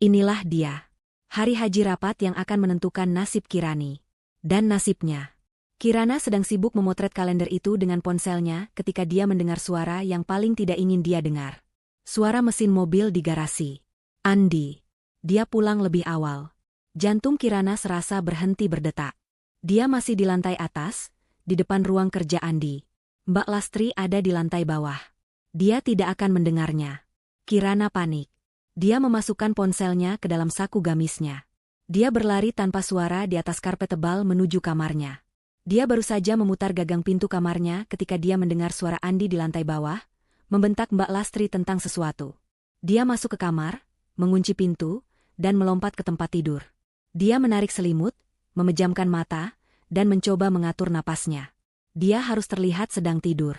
Inilah dia. Hari haji rapat yang akan menentukan nasib Kirani. Dan nasibnya. Kirana sedang sibuk memotret kalender itu dengan ponselnya ketika dia mendengar suara yang paling tidak ingin dia dengar. Suara mesin mobil di garasi. Andi. Dia pulang lebih awal. Jantung Kirana serasa berhenti berdetak. Dia masih di lantai atas, di depan ruang kerja Andi. Mbak Lastri ada di lantai bawah. Dia tidak akan mendengarnya. Kirana panik. Dia memasukkan ponselnya ke dalam saku gamisnya. Dia berlari tanpa suara di atas karpet tebal menuju kamarnya. Dia baru saja memutar gagang pintu kamarnya ketika dia mendengar suara Andi di lantai bawah, membentak Mbak Lastri tentang sesuatu. Dia masuk ke kamar, mengunci pintu, dan melompat ke tempat tidur. Dia menarik selimut, memejamkan mata, dan mencoba mengatur napasnya. Dia harus terlihat sedang tidur.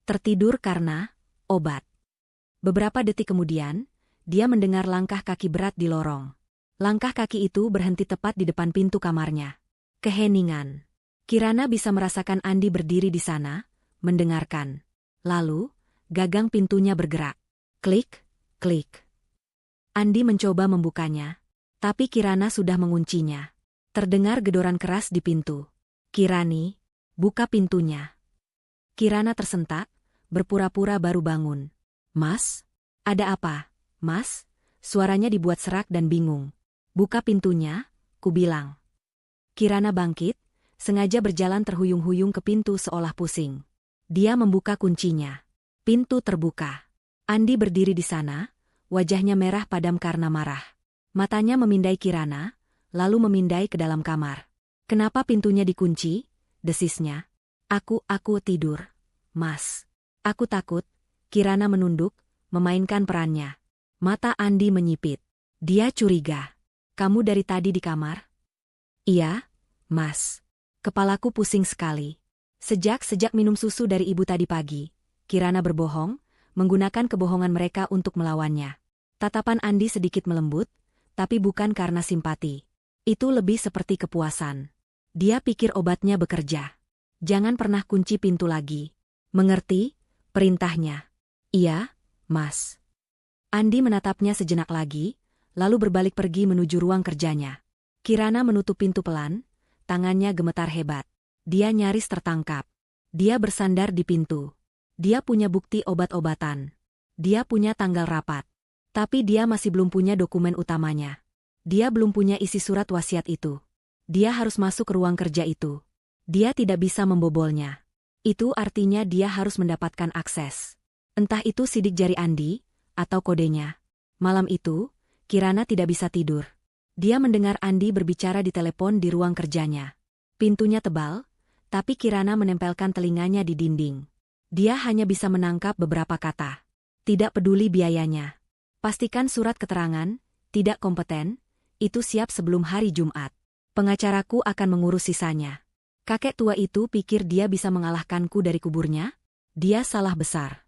Tertidur karena obat. Beberapa detik kemudian, dia mendengar langkah kaki berat di lorong. Langkah kaki itu berhenti tepat di depan pintu kamarnya. Keheningan. Kirana bisa merasakan Andi berdiri di sana, mendengarkan. Lalu, gagang pintunya bergerak. Klik, klik. Andi mencoba membukanya, tapi Kirana sudah menguncinya. Terdengar gedoran keras di pintu. Kirani, buka pintunya. Kirana tersentak, berpura-pura baru bangun. Mas? Ada apa, Mas? Suaranya dibuat serak dan bingung. Buka pintunya, ku bilang. Kirana bangkit, sengaja berjalan terhuyung-huyung ke pintu seolah pusing. Dia membuka kuncinya. Pintu terbuka. Andi berdiri di sana, wajahnya merah padam karena marah. Matanya memindai Kirana, lalu memindai ke dalam kamar. Kenapa pintunya dikunci? Desisnya. Aku tidur. Mas. Aku takut. Kirana menunduk, memainkan perannya. Mata Andi menyipit. Dia curiga. Kamu dari tadi di kamar? Iya, Mas. Kepalaku pusing sekali. Sejak minum susu dari ibu tadi pagi, Kirana berbohong, menggunakan kebohongan mereka untuk melawannya. Tatapan Andi sedikit melembut, tapi bukan karena simpati. Itu lebih seperti kepuasan. Dia pikir obatnya bekerja. Jangan pernah kunci pintu lagi. Mengerti? Perintahnya. Iya, Mas. Andi menatapnya sejenak lagi, lalu berbalik pergi menuju ruang kerjanya. Kirana menutup pintu pelan, tangannya gemetar hebat. Dia nyaris tertangkap. Dia bersandar di pintu. Dia punya bukti obat-obatan. Dia punya tanggal rapat. Tapi dia masih belum punya dokumen utamanya. Dia belum punya isi surat wasiat itu. Dia harus masuk ke ruang kerja itu. Dia tidak bisa membobolnya. Itu artinya dia harus mendapatkan akses. Entah itu sidik jari Andi, atau kodenya. Malam itu, Kirana tidak bisa tidur. Dia mendengar Andi berbicara di telepon di ruang kerjanya. Pintunya tebal, tapi Kirana menempelkan telinganya di dinding. Dia hanya bisa menangkap beberapa kata. Tidak peduli biayanya. Pastikan surat keterangan, tidak kompeten, itu siap sebelum hari Jumat. Pengacaraku akan mengurus sisanya. Kakek tua itu pikir dia bisa mengalahkanku dari kuburnya? Dia salah besar.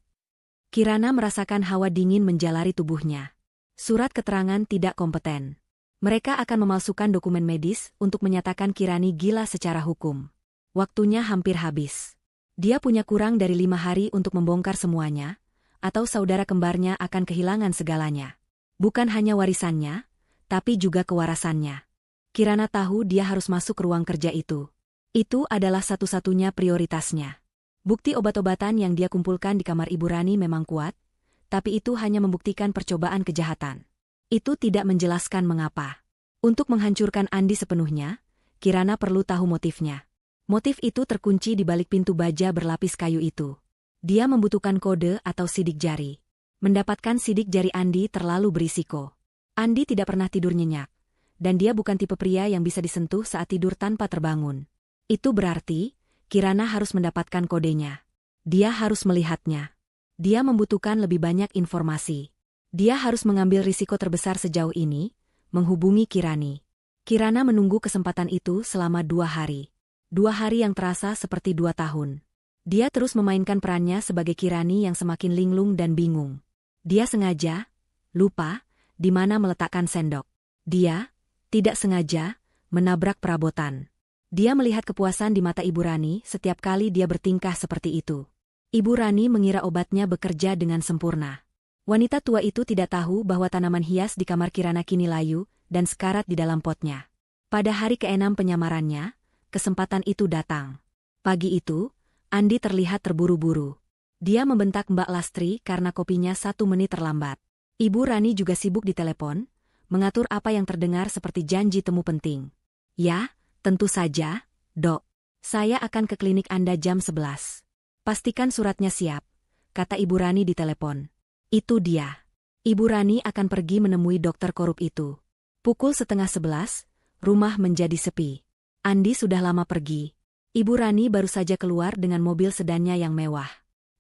Kirana merasakan hawa dingin menjalari tubuhnya. Surat keterangan tidak kompeten. Mereka akan memalsukan dokumen medis untuk menyatakan Kirani gila secara hukum. Waktunya hampir habis. Dia punya kurang dari 5 hari untuk membongkar semuanya, atau saudara kembarnya akan kehilangan segalanya. Bukan hanya warisannya, tapi juga kewarasannya. Kirana tahu dia harus masuk ke ruang kerja itu. Itu adalah satu-satunya prioritasnya. Bukti obat-obatan yang dia kumpulkan di kamar Ibu Rani memang kuat, tapi itu hanya membuktikan percobaan kejahatan. Itu tidak menjelaskan mengapa. Untuk menghancurkan Andi sepenuhnya, Kirana perlu tahu motifnya. Motif itu terkunci di balik pintu baja berlapis kayu itu. Dia membutuhkan kode atau sidik jari. Mendapatkan sidik jari Andi terlalu berisiko. Andi tidak pernah tidur nyenyak, dan dia bukan tipe pria yang bisa disentuh saat tidur tanpa terbangun. Itu berarti, Kirana harus mendapatkan kodenya. Dia harus melihatnya. Dia membutuhkan lebih banyak informasi. Dia harus mengambil risiko terbesar sejauh ini, menghubungi Kirani. Kirana menunggu kesempatan itu selama 2 hari. 2 hari yang terasa seperti 2 tahun. Dia terus memainkan perannya sebagai Kirani yang semakin linglung dan bingung. Dia sengaja, lupa, di mana meletakkan sendok. Dia, tidak sengaja, menabrak perabotan. Dia melihat kepuasan di mata Ibu Rani setiap kali dia bertingkah seperti itu. Ibu Rani mengira obatnya bekerja dengan sempurna. Wanita tua itu tidak tahu bahwa tanaman hias di kamar Kirana kini layu dan sekarat di dalam potnya. Pada hari ke-6 penyamarannya, kesempatan itu datang. Pagi itu, Andi terlihat terburu-buru. Dia membentak Mbak Lastri karena kopinya 1 menit terlambat. Ibu Rani juga sibuk di telepon, mengatur apa yang terdengar seperti janji temu penting. Ya, tentu saja, Dok. Saya akan ke klinik Anda jam 11. Pastikan suratnya siap, kata Ibu Rani di telepon. Itu dia. Ibu Rani akan pergi menemui dokter korup itu. Pukul 10:30, rumah menjadi sepi. Andi sudah lama pergi. Ibu Rani baru saja keluar dengan mobil sedannya yang mewah.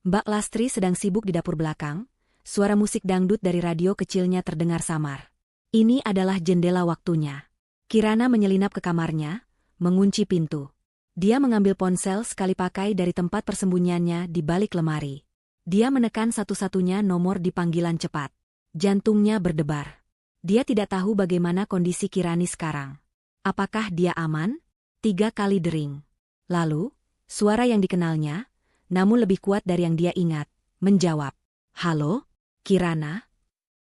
Mbak Lastri sedang sibuk di dapur belakang, suara musik dangdut dari radio kecilnya terdengar samar. Ini adalah jendela waktunya. Kirana menyelinap ke kamarnya, mengunci pintu. Dia mengambil ponsel sekali pakai dari tempat persembunyiannya di balik lemari. Dia menekan satu-satunya nomor di panggilan cepat. Jantungnya berdebar. Dia tidak tahu bagaimana kondisi Kirani sekarang. Apakah dia aman? 3 kali dering. Lalu, suara yang dikenalnya, namun lebih kuat dari yang dia ingat, menjawab. Halo, Kirana?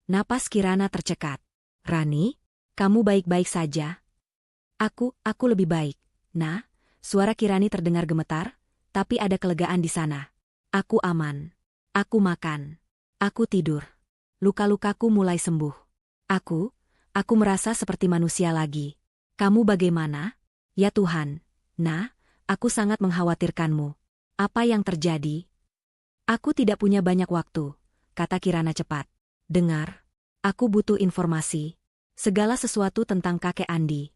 Napas Kirana tercekat. Rani, kamu baik-baik saja? Aku lebih baik. Nah, suara Kirani terdengar gemetar, tapi ada kelegaan di sana. Aku aman. Aku makan. Aku tidur. Luka-lukaku mulai sembuh. Aku merasa seperti manusia lagi. Kamu bagaimana? Ya Tuhan. Nah, aku sangat mengkhawatirkanmu. Apa yang terjadi? Aku tidak punya banyak waktu, kata Kirana cepat. Dengar. Aku butuh informasi. Segala sesuatu tentang kakek Andi.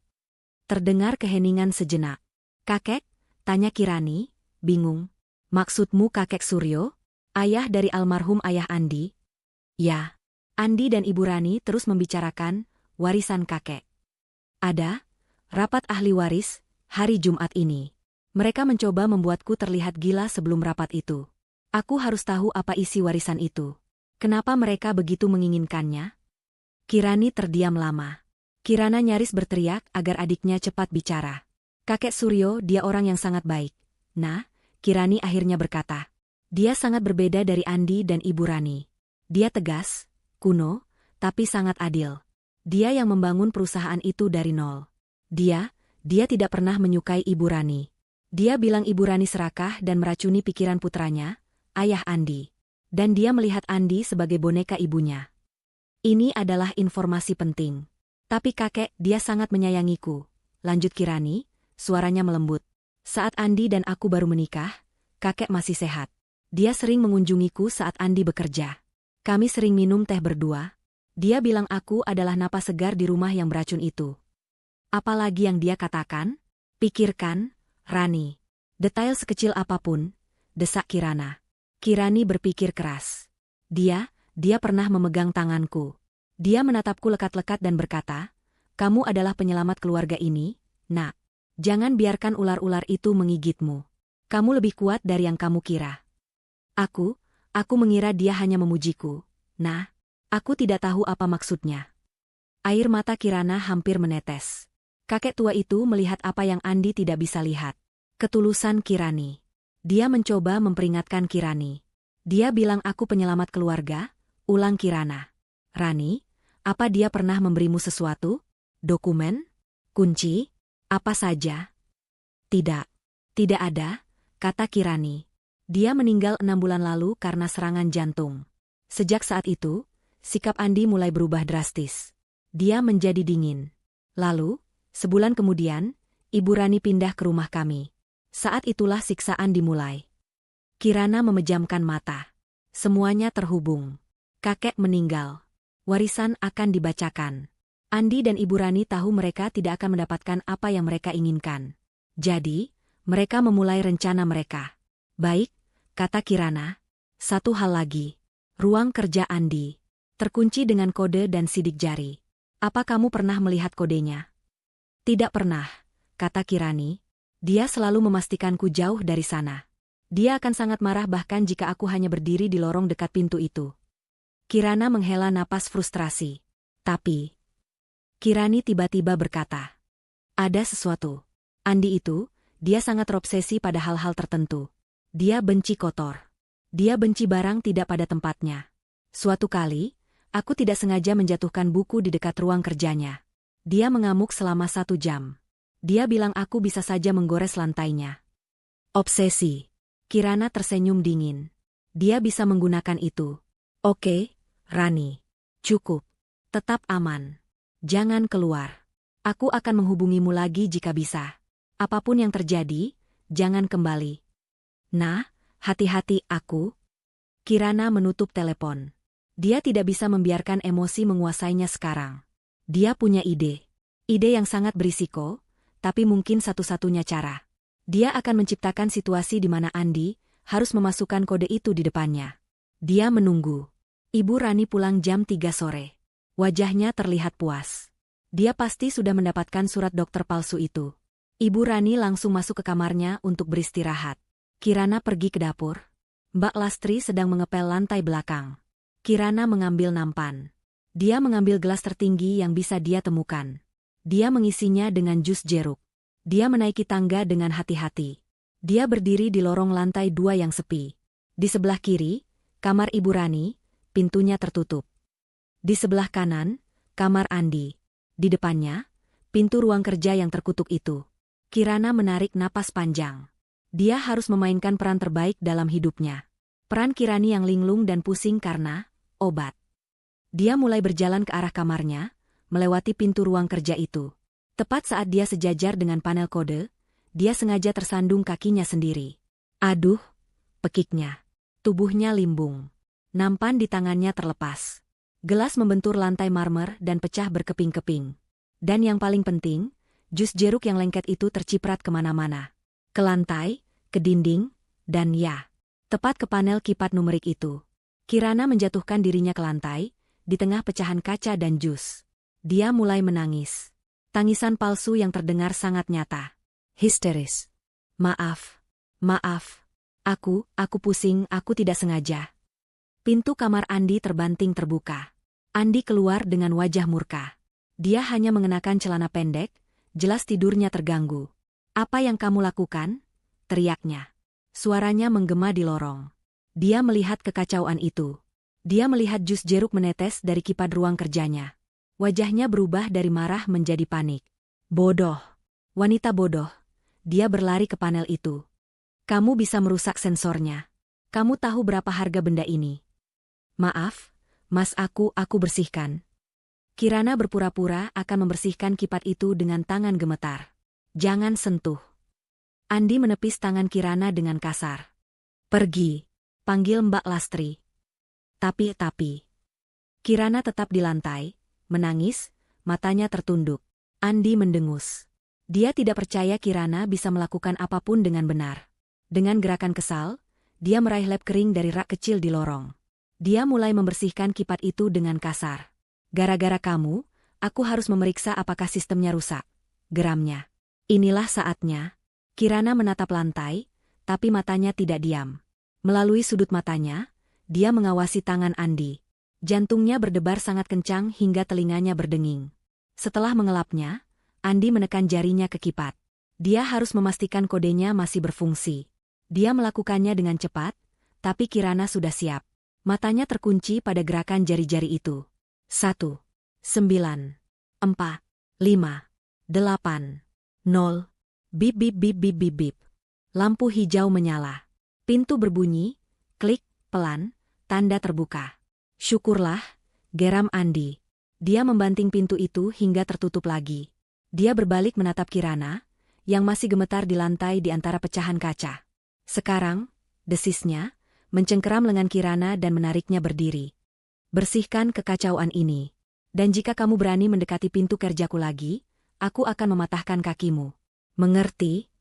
Terdengar keheningan sejenak. Kakek? Tanya Kirani, bingung. Maksudmu kakek Suryo? Ayah dari almarhum ayah Andi? Ya. Andi dan Ibu Rani terus membicarakan warisan kakek. Ada rapat ahli waris hari Jumat ini. Mereka mencoba membuatku terlihat gila sebelum rapat itu. Aku harus tahu apa isi warisan itu. Kenapa mereka begitu menginginkannya? Kirani terdiam lama. Kirana nyaris berteriak agar adiknya cepat bicara. Kakek Suryo, dia orang yang sangat baik. Nah, Kirani akhirnya berkata. Dia sangat berbeda dari Andi dan Ibu Rani. Dia tegas, kuno, tapi sangat adil. Dia yang membangun perusahaan itu dari nol. Dia tidak pernah menyukai Ibu Rani. Dia bilang Ibu Rani serakah dan meracuni pikiran putranya, ayah Andi. Dan dia melihat Andi sebagai boneka ibunya. Ini adalah informasi penting. Tapi kakek, dia sangat menyayangiku. Lanjut Kirani, suaranya melembut. Saat Andi dan aku baru menikah, kakek masih sehat. Dia sering mengunjungiku saat Andi bekerja. Kami sering minum teh berdua. Dia bilang aku adalah napas segar di rumah yang beracun itu. Apalagi yang dia katakan? Pikirkan, Rani. Detail sekecil apapun, desak Kirana. Kirani berpikir keras. Dia pernah memegang tanganku. Dia menatapku lekat-lekat dan berkata, kamu adalah penyelamat keluarga ini, nak. Jangan biarkan ular-ular itu menggigitmu. Kamu lebih kuat dari yang kamu kira. Aku mengira dia hanya memujiku. Nah, aku tidak tahu apa maksudnya. Air mata Kirana hampir menetes. Kakek tua itu melihat apa yang Andi tidak bisa lihat. Ketulusan Kirani. Dia mencoba memperingatkan Kirani. Dia bilang aku penyelamat keluarga, ulang Kirana. Rani, apa dia pernah memberimu sesuatu? Dokumen? Kunci? Apa saja? Tidak. Tidak ada, kata Kirani. Dia meninggal 6 bulan lalu karena serangan jantung. Sejak saat itu, sikap Andi mulai berubah drastis. Dia menjadi dingin. Lalu, sebulan kemudian, Ibu Rani pindah ke rumah kami. Saat itulah siksaan dimulai. Kirana memejamkan mata. Semuanya terhubung. Kakek meninggal. Warisan akan dibacakan. Andi dan Ibu Rani tahu mereka tidak akan mendapatkan apa yang mereka inginkan. Jadi, mereka memulai rencana mereka. Baik, kata Kirana. Satu hal lagi. Ruang kerja Andi. Terkunci dengan kode dan sidik jari. Apa kamu pernah melihat kodenya? Tidak pernah, kata Kirani. Dia selalu memastikanku jauh dari sana. Dia akan sangat marah bahkan jika aku hanya berdiri di lorong dekat pintu itu. Kirana menghela napas frustrasi. Tapi, Kirani tiba-tiba berkata, ada sesuatu. Andi itu, dia sangat terobsesi pada hal-hal tertentu. Dia benci kotor. Dia benci barang tidak pada tempatnya. Suatu kali, aku tidak sengaja menjatuhkan buku di dekat ruang kerjanya. Dia mengamuk selama 1 jam. Dia bilang aku bisa saja menggores lantainya. Obsesi. Kirana tersenyum dingin. Dia bisa menggunakan itu. Oke, Rani. Cukup. Tetap aman. Jangan keluar. Aku akan menghubungimu lagi jika bisa. Apapun yang terjadi, jangan kembali. Nah, hati-hati aku. Kirana menutup telepon. Dia tidak bisa membiarkan emosi menguasainya sekarang. Dia punya ide. Ide yang sangat berisiko, tapi mungkin satu-satunya cara. Dia akan menciptakan situasi di mana Andi harus memasukkan kode itu di depannya. Dia menunggu. Ibu Rani pulang jam 3 sore. Wajahnya terlihat puas. Dia pasti sudah mendapatkan surat dokter palsu itu. Ibu Rani langsung masuk ke kamarnya untuk beristirahat. Kirana pergi ke dapur. Mbak Lastri sedang mengepel lantai belakang. Kirana mengambil nampan. Dia mengambil gelas tertinggi yang bisa dia temukan. Dia mengisinya dengan jus jeruk. Dia menaiki tangga dengan hati-hati. Dia berdiri di lorong lantai 2 yang sepi. Di sebelah kiri, kamar Ibu Rani, pintunya tertutup. Di sebelah kanan, kamar Andi. Di depannya, pintu ruang kerja yang terkutuk itu. Kirana menarik napas panjang. Dia harus memainkan peran terbaik dalam hidupnya. Peran Kirani yang linglung dan pusing karena obat. Dia mulai berjalan ke arah kamarnya, melewati pintu ruang kerja itu. Tepat saat dia sejajar dengan panel kode, dia sengaja tersandung kakinya sendiri. Aduh, pekiknya. Tubuhnya limbung. Nampan di tangannya terlepas. Gelas membentur lantai marmer dan pecah berkeping-keping. Dan yang paling penting, jus jeruk yang lengket itu terciprat kemana-mana. Ke lantai, ke dinding, dan ya, tepat ke panel kipat numerik itu. Kirana menjatuhkan dirinya ke lantai, di tengah pecahan kaca dan jus. Dia mulai menangis. Tangisan palsu yang terdengar sangat nyata. Histeris. Maaf. Aku pusing, aku tidak sengaja. Pintu kamar Andi terbanting terbuka. Andi keluar dengan wajah murka. Dia hanya mengenakan celana pendek, jelas tidurnya terganggu. Apa yang kamu lakukan? Teriaknya. Suaranya menggema di lorong. Dia melihat kekacauan itu. Dia melihat jus jeruk menetes dari kipat ruang kerjanya. Wajahnya berubah dari marah menjadi panik. Bodoh. Wanita bodoh. Dia berlari ke panel itu. Kamu bisa merusak sensornya. Kamu tahu berapa harga benda ini? Maaf, Mas, aku bersihkan. Kirana berpura-pura akan membersihkan kipat itu dengan tangan gemetar. Jangan sentuh. Andi menepis tangan Kirana dengan kasar. Pergi. Panggil Mbak Lastri. Tapi. Kirana tetap di lantai, menangis, matanya tertunduk. Andi mendengus. Dia tidak percaya Kirana bisa melakukan apapun dengan benar. Dengan gerakan kesal, dia meraih lem kering dari rak kecil di lorong. Dia mulai membersihkan kipat itu dengan kasar. Gara-gara kamu, aku harus memeriksa apakah sistemnya rusak. Geramnya. Inilah saatnya. Kirana menatap lantai, tapi matanya tidak diam. Melalui sudut matanya, dia mengawasi tangan Andi. Jantungnya berdebar sangat kencang hingga telinganya berdenging. Setelah mengelapnya, Andi menekan jarinya ke kipat. Dia harus memastikan kodenya masih berfungsi. Dia melakukannya dengan cepat, tapi Kirana sudah siap. Matanya terkunci pada gerakan jari-jari itu. 1, 9, 4, 5, 8, 0. Bip bip bip bip bip bip. Lampu hijau menyala. Pintu berbunyi, klik, pelan, tanda terbuka. Syukurlah, geram Andi. Dia membanting pintu itu hingga tertutup lagi. Dia berbalik menatap Kirana, yang masih gemetar di lantai di antara pecahan kaca. Sekarang, desisnya, mencengkeram lengan Kirana dan menariknya berdiri. Bersihkan kekacauan ini. Dan jika kamu berani mendekati pintu kerjaku lagi, aku akan mematahkan kakimu. Mengerti?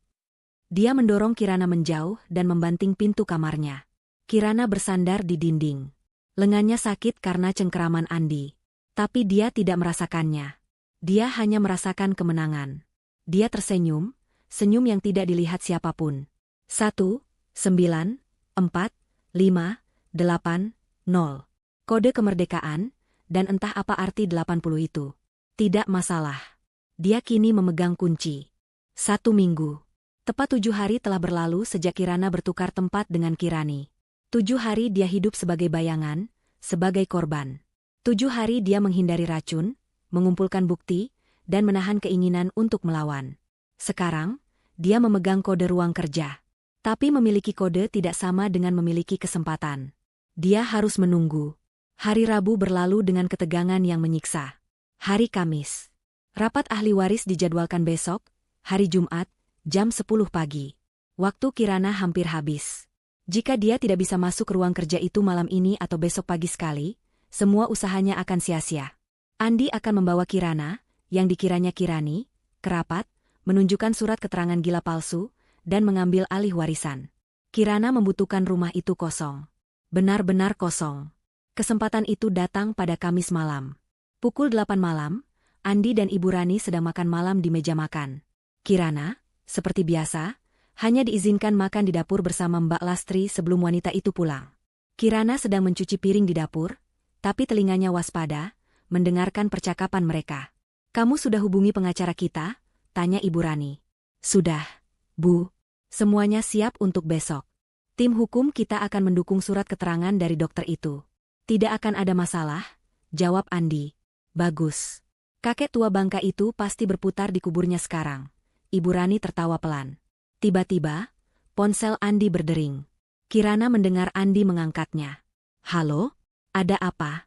Dia mendorong Kirana menjauh dan membanting pintu kamarnya. Kirana bersandar di dinding. Lengannya sakit karena cengkeraman Andi. Tapi dia tidak merasakannya. Dia hanya merasakan kemenangan. Dia tersenyum, senyum yang tidak dilihat siapapun. 1, 9, 4, 5, 8, 0. Kode kemerdekaan, dan entah apa arti 80 itu. Tidak masalah. Dia kini memegang kunci. 1 minggu. Tepat 7 hari telah berlalu sejak Kirana bertukar tempat dengan Kirani. 7 hari dia hidup sebagai bayangan, sebagai korban. 7 hari dia menghindari racun, mengumpulkan bukti, dan menahan keinginan untuk melawan. Sekarang, dia memegang kode ruang kerja. Tapi memiliki kode tidak sama dengan memiliki kesempatan. Dia harus menunggu. Hari Rabu berlalu dengan ketegangan yang menyiksa. Hari Kamis. Rapat ahli waris dijadwalkan besok, hari Jumat, jam 10 pagi. Waktu Kirana hampir habis. Jika dia tidak bisa masuk ke ruang kerja itu malam ini atau besok pagi sekali, semua usahanya akan sia-sia. Andi akan membawa Kirana, yang dikiranya Kirani, ke rapat, menunjukkan surat keterangan gila palsu, dan mengambil alih warisan. Kirana membutuhkan rumah itu kosong. Benar-benar kosong. Kesempatan itu datang pada Kamis malam. Pukul 8 malam, Andi dan Ibu Rani sedang makan malam di meja makan. Kirana, seperti biasa, hanya diizinkan makan di dapur bersama Mbak Lastri sebelum wanita itu pulang. Kirana sedang mencuci piring di dapur, tapi telinganya waspada, mendengarkan percakapan mereka. "Kamu sudah hubungi pengacara kita?" tanya Ibu Rani. "Sudah, Bu. Semuanya siap untuk besok. Tim hukum kita akan mendukung surat keterangan dari dokter itu." "Tidak akan ada masalah," jawab Andi. "Bagus. Kakek tua bangka itu pasti berputar di kuburnya sekarang." Ibu Rani tertawa pelan. Tiba-tiba, ponsel Andi berdering. Kirana mendengar Andi mengangkatnya. "Halo? Ada apa?"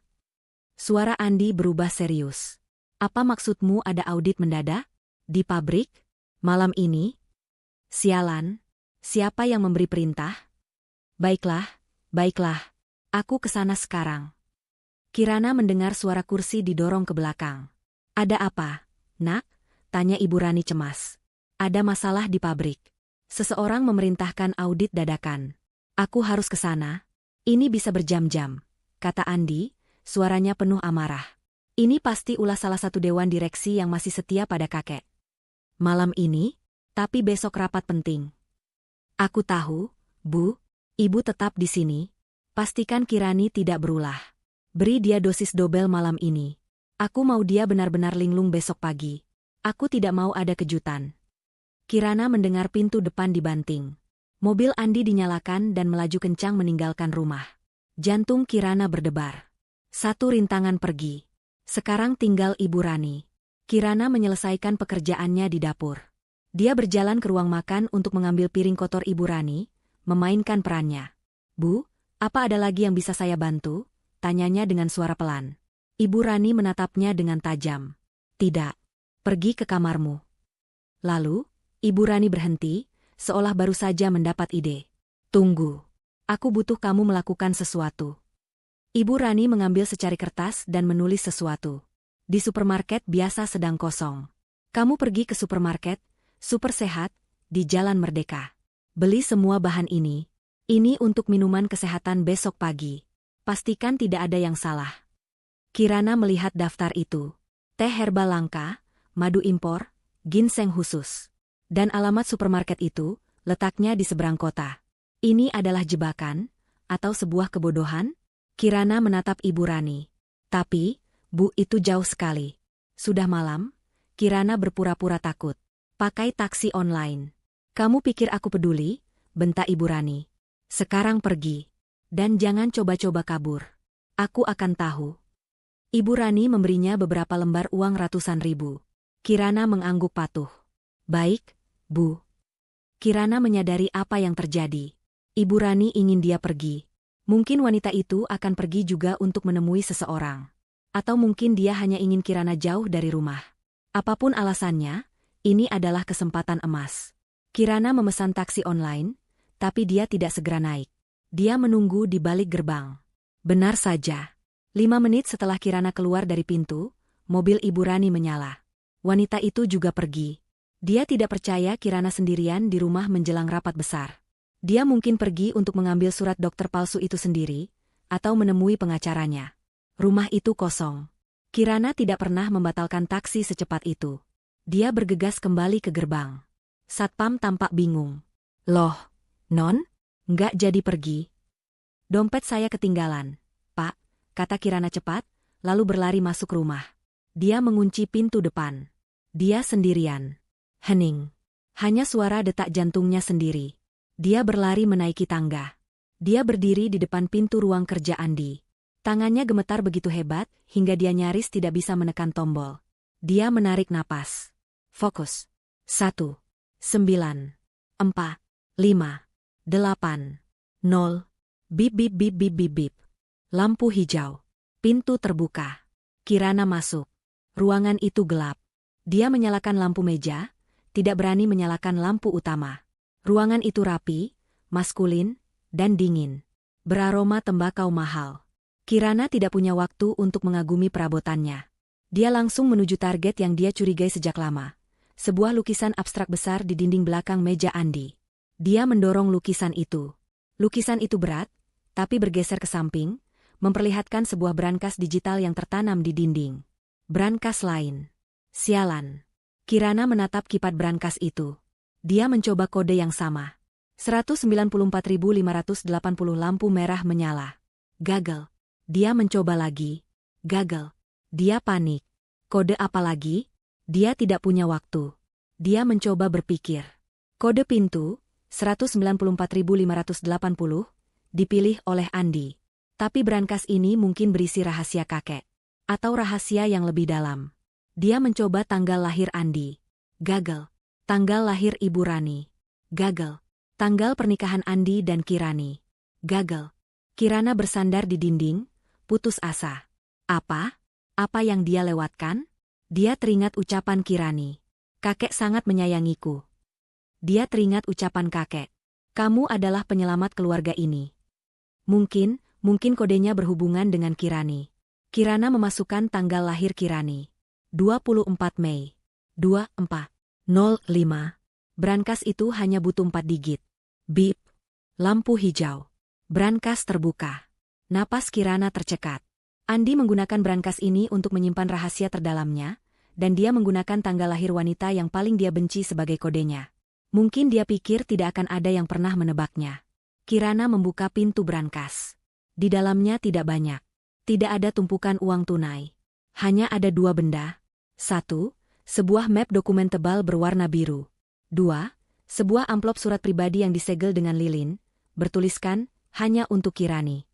Suara Andi berubah serius. "Apa maksudmu ada audit mendadak? Di pabrik? Malam ini?" "Sialan. Siapa yang memberi perintah?" Baiklah. Aku ke sana sekarang." Kirana mendengar suara kursi didorong ke belakang. "Ada apa, Nak?" tanya Ibu Rani cemas. "Ada masalah di pabrik. Seseorang memerintahkan audit dadakan. Aku harus ke sana. Ini bisa berjam-jam," kata Andi, suaranya penuh amarah. Ini pasti ulah salah satu dewan direksi yang masih setia pada kakek. "Malam ini, tapi besok rapat penting." "Aku tahu, Bu. Ibu tetap di sini. Pastikan Kirani tidak berulah. Beri dia dosis dobel malam ini. Aku mau dia benar-benar linglung besok pagi. Aku tidak mau ada kejutan." Kirana mendengar pintu depan dibanting. Mobil Andi dinyalakan dan melaju kencang meninggalkan rumah. Jantung Kirana berdebar. Satu rintangan pergi. Sekarang tinggal Ibu Rani. Kirana menyelesaikan pekerjaannya di dapur. Dia berjalan ke ruang makan untuk mengambil piring kotor Ibu Rani, memainkan perannya. "Bu, apa ada lagi yang bisa saya bantu?" tanyanya dengan suara pelan. Ibu Rani menatapnya dengan tajam. "Tidak. Pergi ke kamarmu." Lalu, Ibu Rani berhenti, seolah baru saja mendapat ide. "Tunggu. Aku butuh kamu melakukan sesuatu." Ibu Rani mengambil secari kertas dan menulis sesuatu. Di supermarket biasa sedang kosong. Kamu pergi ke supermarket, super sehat, di Jalan Merdeka. Beli semua bahan ini. Ini untuk minuman kesehatan besok pagi. Pastikan tidak ada yang salah. Kirana melihat daftar itu. Teh herbal langka, madu impor, ginseng khusus. Dan alamat supermarket itu, letaknya di seberang kota. Ini adalah jebakan, atau sebuah kebodohan? Kirana menatap Ibu Rani. Tapi, Bu, itu jauh sekali. Sudah malam, Kirana berpura-pura takut. Pakai taksi online. Kamu pikir aku peduli? Bentak Ibu Rani. Sekarang pergi. Dan jangan coba-coba kabur. Aku akan tahu. Ibu Rani memberinya beberapa lembar uang ratusan ribu. Kirana mengangguk patuh. Baik, Bu. Kirana menyadari apa yang terjadi. Ibu Rani ingin dia pergi. Mungkin wanita itu akan pergi juga untuk menemui seseorang. Atau mungkin dia hanya ingin Kirana jauh dari rumah. Apapun alasannya, ini adalah kesempatan emas. Kirana memesan taksi online, tapi dia tidak segera naik. Dia menunggu di balik gerbang. Benar saja. 5 menit setelah Kirana keluar dari pintu, mobil Ibu Rani menyala. Wanita itu juga pergi. Dia tidak percaya Kirana sendirian di rumah menjelang rapat besar. Dia mungkin pergi untuk mengambil surat dokter palsu itu sendiri, atau menemui pengacaranya. Rumah itu kosong. Kirana tidak pernah membatalkan taksi secepat itu. Dia bergegas kembali ke gerbang. Satpam tampak bingung. Loh, Non? Nggak jadi pergi? Dompet saya ketinggalan, Pak, kata Kirana cepat, lalu berlari masuk rumah. Dia mengunci pintu depan. Dia sendirian. Hening. Hanya suara detak jantungnya sendiri. Dia berlari menaiki tangga. Dia berdiri di depan pintu ruang kerja Andi. Tangannya gemetar begitu hebat, hingga dia nyaris tidak bisa menekan tombol. Dia menarik napas. Fokus. 1, 9, 4, 5, 8, 0. Bip bip bip bip bip bip. Lampu hijau. Pintu terbuka. Kirana masuk. Ruangan itu gelap. Dia menyalakan lampu meja, tidak berani menyalakan lampu utama. Ruangan itu rapi, maskulin, dan dingin. Beraroma tembakau mahal. Kirana tidak punya waktu untuk mengagumi perabotannya. Dia langsung menuju target yang dia curigai sejak lama. Sebuah lukisan abstrak besar di dinding belakang meja Andi. Dia mendorong lukisan itu. Lukisan itu berat, tapi bergeser ke samping, memperlihatkan sebuah brankas digital yang tertanam di dinding. Brankas lain. Sialan. Kirana menatap kipat brankas itu. Dia mencoba kode yang sama. 194.580 lampu merah menyala. Gagal. Dia mencoba lagi. Gagal. Dia panik. Kode apa lagi? Dia tidak punya waktu. Dia mencoba berpikir. Kode pintu, 194.580, dipilih oleh Andi. Tapi brankas ini mungkin berisi rahasia kakek. Atau rahasia yang lebih dalam. Dia mencoba tanggal lahir Andi. Gagal. Tanggal lahir Ibu Rani. Gagal. Tanggal pernikahan Andi dan Kirani. Gagal. Kirana bersandar di dinding, putus asa. Apa? Apa yang dia lewatkan? Dia teringat ucapan Kirani. Kakek sangat menyayangiku. Dia teringat ucapan kakek. Kamu adalah penyelamat keluarga ini. Mungkin kodenya berhubungan dengan Kirani. Kirana memasukkan tanggal lahir Kirani. 24 Mei. 2405. Brankas itu hanya butuh 4 digit. Bip. Lampu hijau. Brankas terbuka. Napas Kirana tercekat. Andi menggunakan brankas ini untuk menyimpan rahasia terdalamnya, dan dia menggunakan tanggal lahir wanita yang paling dia benci sebagai kodenya. Mungkin dia pikir tidak akan ada yang pernah menebaknya. Kirana membuka pintu brankas. Di dalamnya tidak banyak. Tidak ada tumpukan uang tunai. Hanya ada 2 benda. 1. Sebuah map dokumen tebal berwarna biru. 2. Sebuah amplop surat pribadi yang disegel dengan lilin, bertuliskan, hanya untuk Kirani.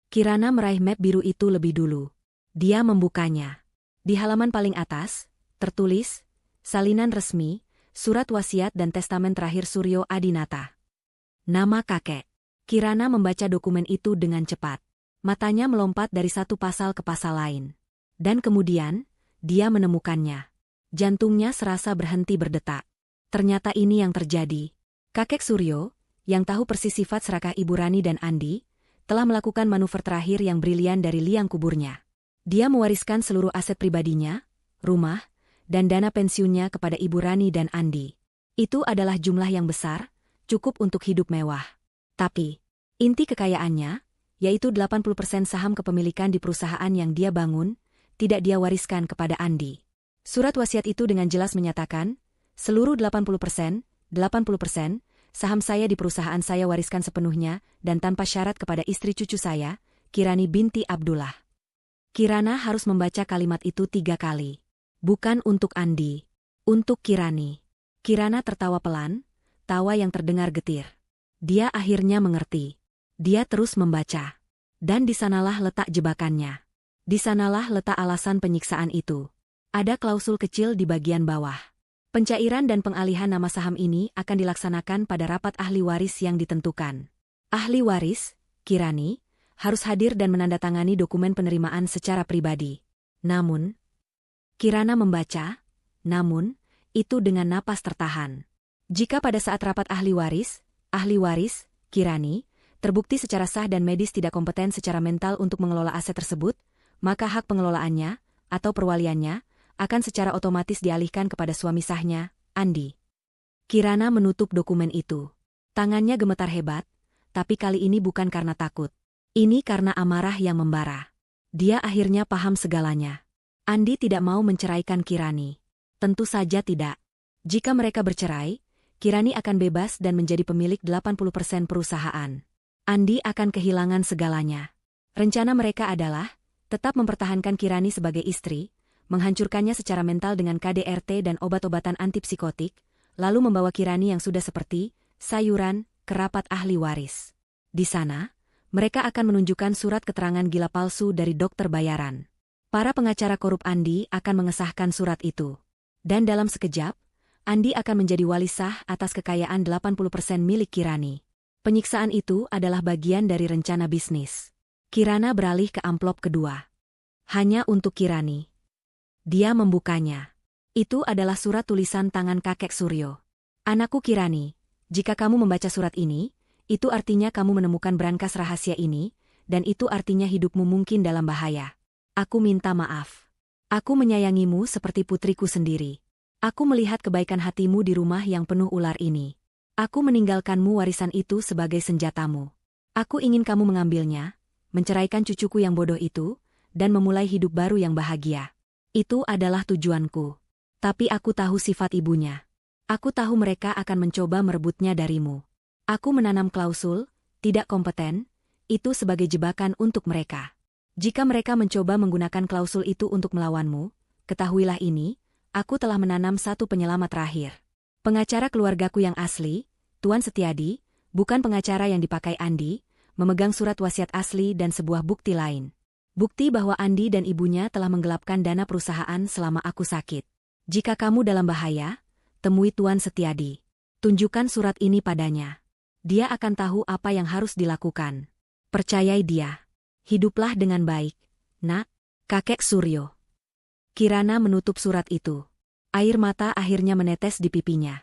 Kirana meraih map biru itu lebih dulu. Dia membukanya. Di halaman paling atas, tertulis, salinan resmi, surat wasiat dan testamen terakhir Suryo Adinata. Nama kakek. Kirana membaca dokumen itu dengan cepat. Matanya melompat dari satu pasal ke pasal lain. Dan kemudian, dia menemukannya. Jantungnya serasa berhenti berdetak. Ternyata ini yang terjadi. Kakek Suryo, yang tahu persis sifat serakah Ibu Rani dan Andi, telah melakukan manuver terakhir yang brilian dari liang kuburnya. Dia mewariskan seluruh aset pribadinya, rumah, dan dana pensiunnya kepada Ibu Rani dan Andi. Itu adalah jumlah yang besar, cukup untuk hidup mewah. Tapi, inti kekayaannya, yaitu 80% saham kepemilikan di perusahaan yang dia bangun, tidak dia wariskan kepada Andi. Surat wasiat itu dengan jelas menyatakan, seluruh 80%, saham saya di perusahaan saya wariskan sepenuhnya dan tanpa syarat kepada istri cucu saya, Kirani binti Abdullah. Kirana harus membaca kalimat itu 3 kali. Bukan untuk Andi, untuk Kirani. Kirana tertawa pelan, tawa yang terdengar getir. Dia akhirnya mengerti. Dia terus membaca. Dan di sanalah letak jebakannya. Di sanalah letak alasan penyiksaan itu. Ada klausul kecil di bagian bawah. Pencairan dan pengalihan nama saham ini akan dilaksanakan pada rapat ahli waris yang ditentukan. Ahli waris, Kirani, harus hadir dan menandatangani dokumen penerimaan secara pribadi. Namun, Kirana membaca, namun, itu dengan napas tertahan. Jika pada saat rapat ahli waris, Kirani, terbukti secara sah dan medis tidak kompeten secara mental untuk mengelola aset tersebut, maka hak pengelolaannya, atau perwaliannya, akan secara otomatis dialihkan kepada suami sahnya, Andi. Kirana menutup dokumen itu. Tangannya gemetar hebat, tapi kali ini bukan karena takut. Ini karena amarah yang membara. Dia akhirnya paham segalanya. Andi tidak mau menceraikan Kirani. Tentu saja tidak. Jika mereka bercerai, Kirani akan bebas dan menjadi pemilik 80% perusahaan. Andi akan kehilangan segalanya. Rencana mereka adalah tetap mempertahankan Kirani sebagai istri, menghancurkannya secara mental dengan KDRT dan obat-obatan antipsikotik, lalu membawa Kirani yang sudah seperti sayuran ke rapat ahli waris. Di sana, mereka akan menunjukkan surat keterangan gila palsu dari dokter bayaran. Para pengacara korup Andi akan mengesahkan surat itu. Dan dalam sekejap, Andi akan menjadi wali sah atas kekayaan 80% milik Kirani. Penyiksaan itu adalah bagian dari rencana bisnis. Kirana beralih ke amplop kedua. Hanya untuk Kirani. Dia membukanya. Itu adalah surat tulisan tangan kakek Suryo. Anakku Kirani, jika kamu membaca surat ini, itu artinya kamu menemukan brankas rahasia ini, dan itu artinya hidupmu mungkin dalam bahaya. Aku minta maaf. Aku menyayangimu seperti putriku sendiri. Aku melihat kebaikan hatimu di rumah yang penuh ular ini. Aku meninggalkanmu warisan itu sebagai senjatamu. Aku ingin kamu mengambilnya, menceraikan cucuku yang bodoh itu, dan memulai hidup baru yang bahagia. Itu adalah tujuanku. Tapi aku tahu sifat ibunya. Aku tahu mereka akan mencoba merebutnya darimu. Aku menanam klausul, tidak kompeten, itu sebagai jebakan untuk mereka. Jika mereka mencoba menggunakan klausul itu untuk melawanmu, ketahuilah ini, aku telah menanam satu penyelamat terakhir. Pengacara keluargaku yang asli, Tuan Setiadi, bukan pengacara yang dipakai Andi, memegang surat wasiat asli dan sebuah bukti lain. Bukti bahwa Andi dan ibunya telah menggelapkan dana perusahaan selama aku sakit. Jika kamu dalam bahaya, temui Tuan Setiadi. Tunjukkan surat ini padanya. Dia akan tahu apa yang harus dilakukan. Percayai dia. Hiduplah dengan baik, nak, kakek Suryo. Kirana menutup surat itu. Air mata akhirnya menetes di pipinya.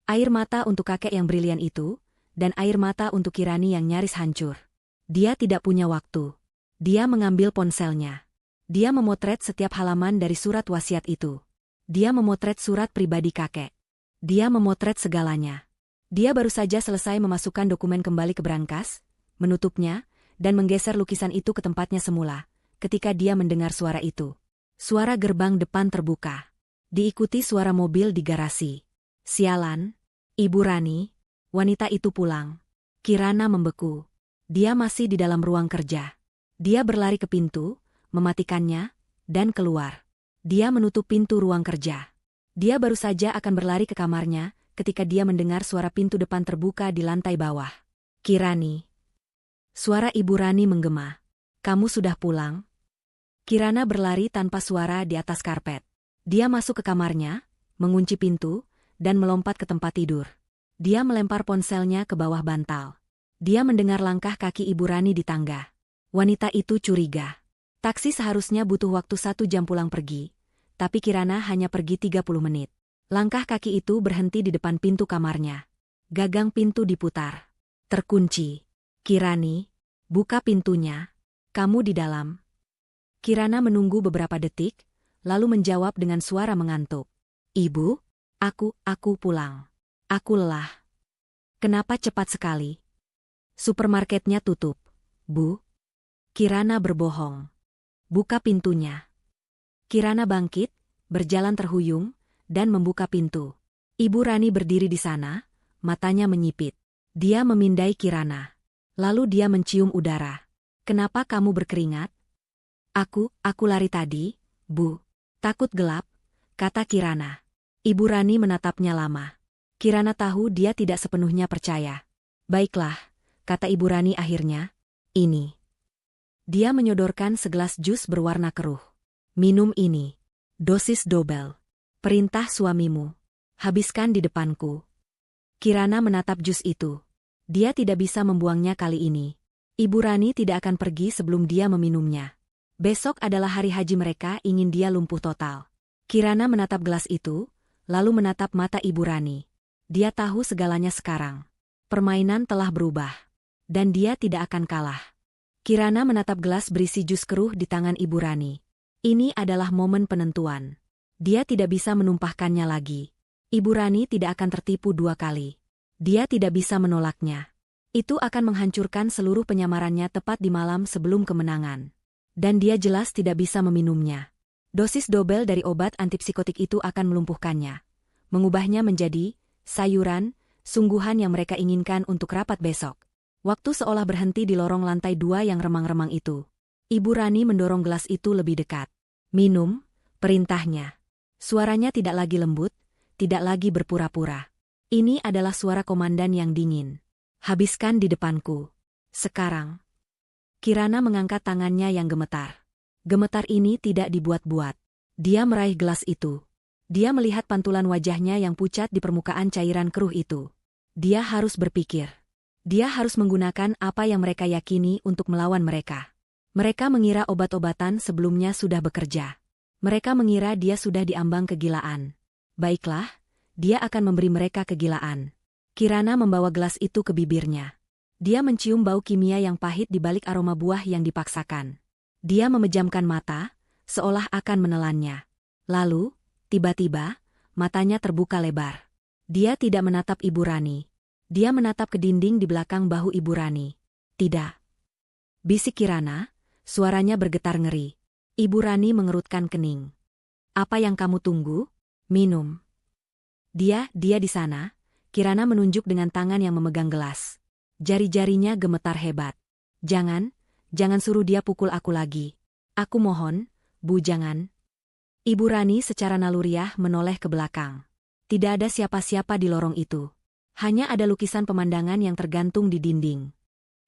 Air mata untuk kakek yang brilian itu, dan air mata untuk Kirani yang nyaris hancur. Dia tidak punya waktu. Dia mengambil ponselnya. Dia memotret setiap halaman dari surat wasiat itu. Dia memotret surat pribadi kakek. Dia memotret segalanya. Dia baru saja selesai memasukkan dokumen kembali ke brankas, menutupnya, dan menggeser lukisan itu ke tempatnya semula, ketika dia mendengar suara itu. Suara gerbang depan terbuka. Diikuti suara mobil di garasi. Sialan, Ibu Rani, wanita itu pulang. Kirana membeku. Dia masih di dalam ruang kerja. Dia berlari ke pintu, mematikannya, dan keluar. Dia menutup pintu ruang kerja. Dia baru saja akan berlari ke kamarnya, ketika dia mendengar suara pintu depan terbuka di lantai bawah. Kirani. Suara Ibu Rani menggema. Kamu sudah pulang? Kirana berlari tanpa suara di atas karpet. Dia masuk ke kamarnya, mengunci pintu, dan melompat ke tempat tidur. Dia melempar ponselnya ke bawah bantal. Dia mendengar langkah kaki Ibu Rani di tangga. Wanita itu curiga. Taksi seharusnya butuh waktu 1 jam pulang pergi, tapi Kirana hanya pergi 30 menit. Langkah kaki itu berhenti di depan pintu kamarnya. Gagang pintu diputar. Terkunci. Kirani. Buka pintunya. Kamu di dalam. Kirana menunggu beberapa detik, lalu menjawab dengan suara mengantuk. Ibu, aku pulang. Aku lelah. Kenapa cepat sekali? Supermarketnya tutup, Bu. Kirana berbohong. Buka pintunya. Kirana bangkit, berjalan terhuyung, dan membuka pintu. Ibu Rani berdiri di sana, matanya menyipit. Dia memindai Kirana. Lalu dia mencium udara. Kenapa kamu berkeringat? Aku lari tadi, Bu. Takut gelap, kata Kirana. Ibu Rani menatapnya lama. Kirana tahu dia tidak sepenuhnya percaya. Baiklah, kata Ibu Rani akhirnya. Ini. Dia menyodorkan segelas jus berwarna keruh. Minum ini. Dosis dobel. Perintah suamimu. Habiskan di depanku. Kirana menatap jus itu. Dia tidak bisa membuangnya kali ini. Ibu Rani tidak akan pergi sebelum dia meminumnya. Besok adalah hari haji mereka, ingin dia lumpuh total. Kirana menatap gelas itu, lalu menatap mata Ibu Rani. Dia tahu segalanya sekarang. Permainan telah berubah. Dan dia tidak akan kalah. Kirana menatap gelas berisi jus keruh di tangan Ibu Rani. Ini adalah momen penentuan. Dia tidak bisa menumpahkannya lagi. Ibu Rani tidak akan tertipu dua kali. Dia tidak bisa menolaknya. Itu akan menghancurkan seluruh penyamarannya tepat di malam sebelum kemenangan. Dan dia jelas tidak bisa meminumnya. Dosis dobel dari obat antipsikotik itu akan melumpuhkannya. Mengubahnya menjadi sayuran, sungguhan yang mereka inginkan untuk rapat besok. Waktu seolah berhenti di lorong lantai 2 yang remang-remang itu. Ibu Rani mendorong gelas itu lebih dekat. Minum, perintahnya. Suaranya tidak lagi lembut, tidak lagi berpura-pura. Ini adalah suara komandan yang dingin. Habiskan di depanku. Sekarang. Kirana mengangkat tangannya yang gemetar. Gemetar ini tidak dibuat-buat. Dia meraih gelas itu. Dia melihat pantulan wajahnya yang pucat di permukaan cairan keruh itu. Dia harus berpikir. Dia harus menggunakan apa yang mereka yakini untuk melawan mereka. Mereka mengira obat-obatan sebelumnya sudah bekerja. Mereka mengira dia sudah diambang kegilaan. Baiklah, dia akan memberi mereka kegilaan. Kirana membawa gelas itu ke bibirnya. Dia mencium bau kimia yang pahit di balik aroma buah yang dipaksakan. Dia memejamkan mata, seolah akan menelannya. Lalu, tiba-tiba, matanya terbuka lebar. Dia tidak menatap Ibu Rani. Dia menatap ke dinding di belakang bahu Ibu Rani. Tidak. Bisik Kirana, suaranya bergetar ngeri. Ibu Rani mengerutkan kening. Apa yang kamu tunggu? Minum. Dia di sana. Kirana menunjuk dengan tangan yang memegang gelas. Jari-jarinya gemetar hebat. Jangan suruh dia pukul aku lagi. Aku mohon, Bu, jangan. Ibu Rani secara naluriah menoleh ke belakang. Tidak ada siapa-siapa di lorong itu. Hanya ada lukisan pemandangan yang tergantung di dinding.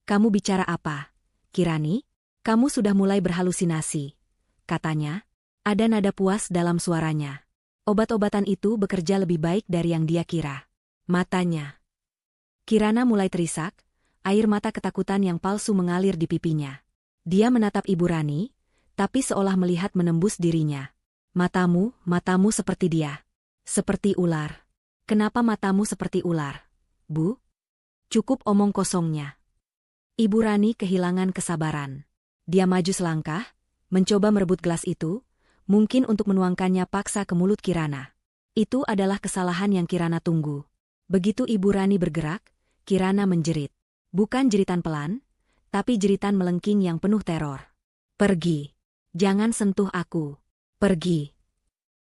Kamu bicara apa, Kirani? Kamu sudah mulai berhalusinasi. Katanya. Ada nada puas dalam suaranya. Obat-obatan itu bekerja lebih baik dari yang dia kira. Matanya. Kirana mulai terisak, air mata ketakutan yang palsu mengalir di pipinya. Dia menatap Ibu Rani, tapi seolah melihat menembus dirinya. Matamu seperti dia. Seperti ular. Kenapa matamu seperti ular, Bu? Cukup omong kosongnya. Ibu Rani kehilangan kesabaran. Dia maju selangkah, mencoba merebut gelas itu, mungkin untuk menuangkannya paksa ke mulut Kirana. Itu adalah kesalahan yang Kirana tunggu. Begitu Ibu Rani bergerak, Kirana menjerit. Bukan jeritan pelan, tapi jeritan melengking yang penuh teror. Pergi. Jangan sentuh aku. Pergi.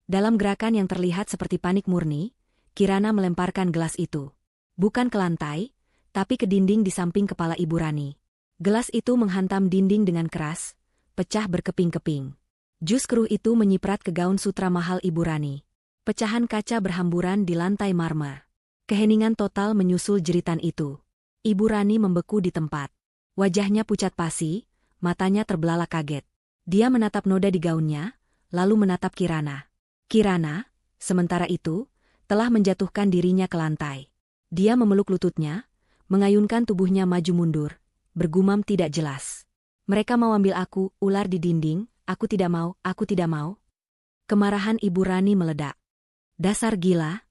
Dalam gerakan yang terlihat seperti panik murni, Kirana melemparkan gelas itu. Bukan ke lantai, tapi ke dinding di samping kepala Ibu Rani. Gelas itu menghantam dinding dengan keras, pecah berkeping-keping. Jus keruh itu menyiprat ke gaun sutra mahal Ibu Rani. Pecahan kaca berhamburan di lantai marmer. Keheningan total menyusul jeritan itu. Ibu Rani membeku di tempat. Wajahnya pucat pasi, matanya terbelalak kaget. Dia menatap noda di gaunnya, lalu menatap Kirana. Kirana, sementara itu, telah menjatuhkan dirinya ke lantai. Dia memeluk lututnya, mengayunkan tubuhnya maju mundur, bergumam tidak jelas. Mereka mau ambil aku, ular di dinding. Aku tidak mau, aku tidak mau. Kemarahan Ibu Rani meledak. Dasar gila,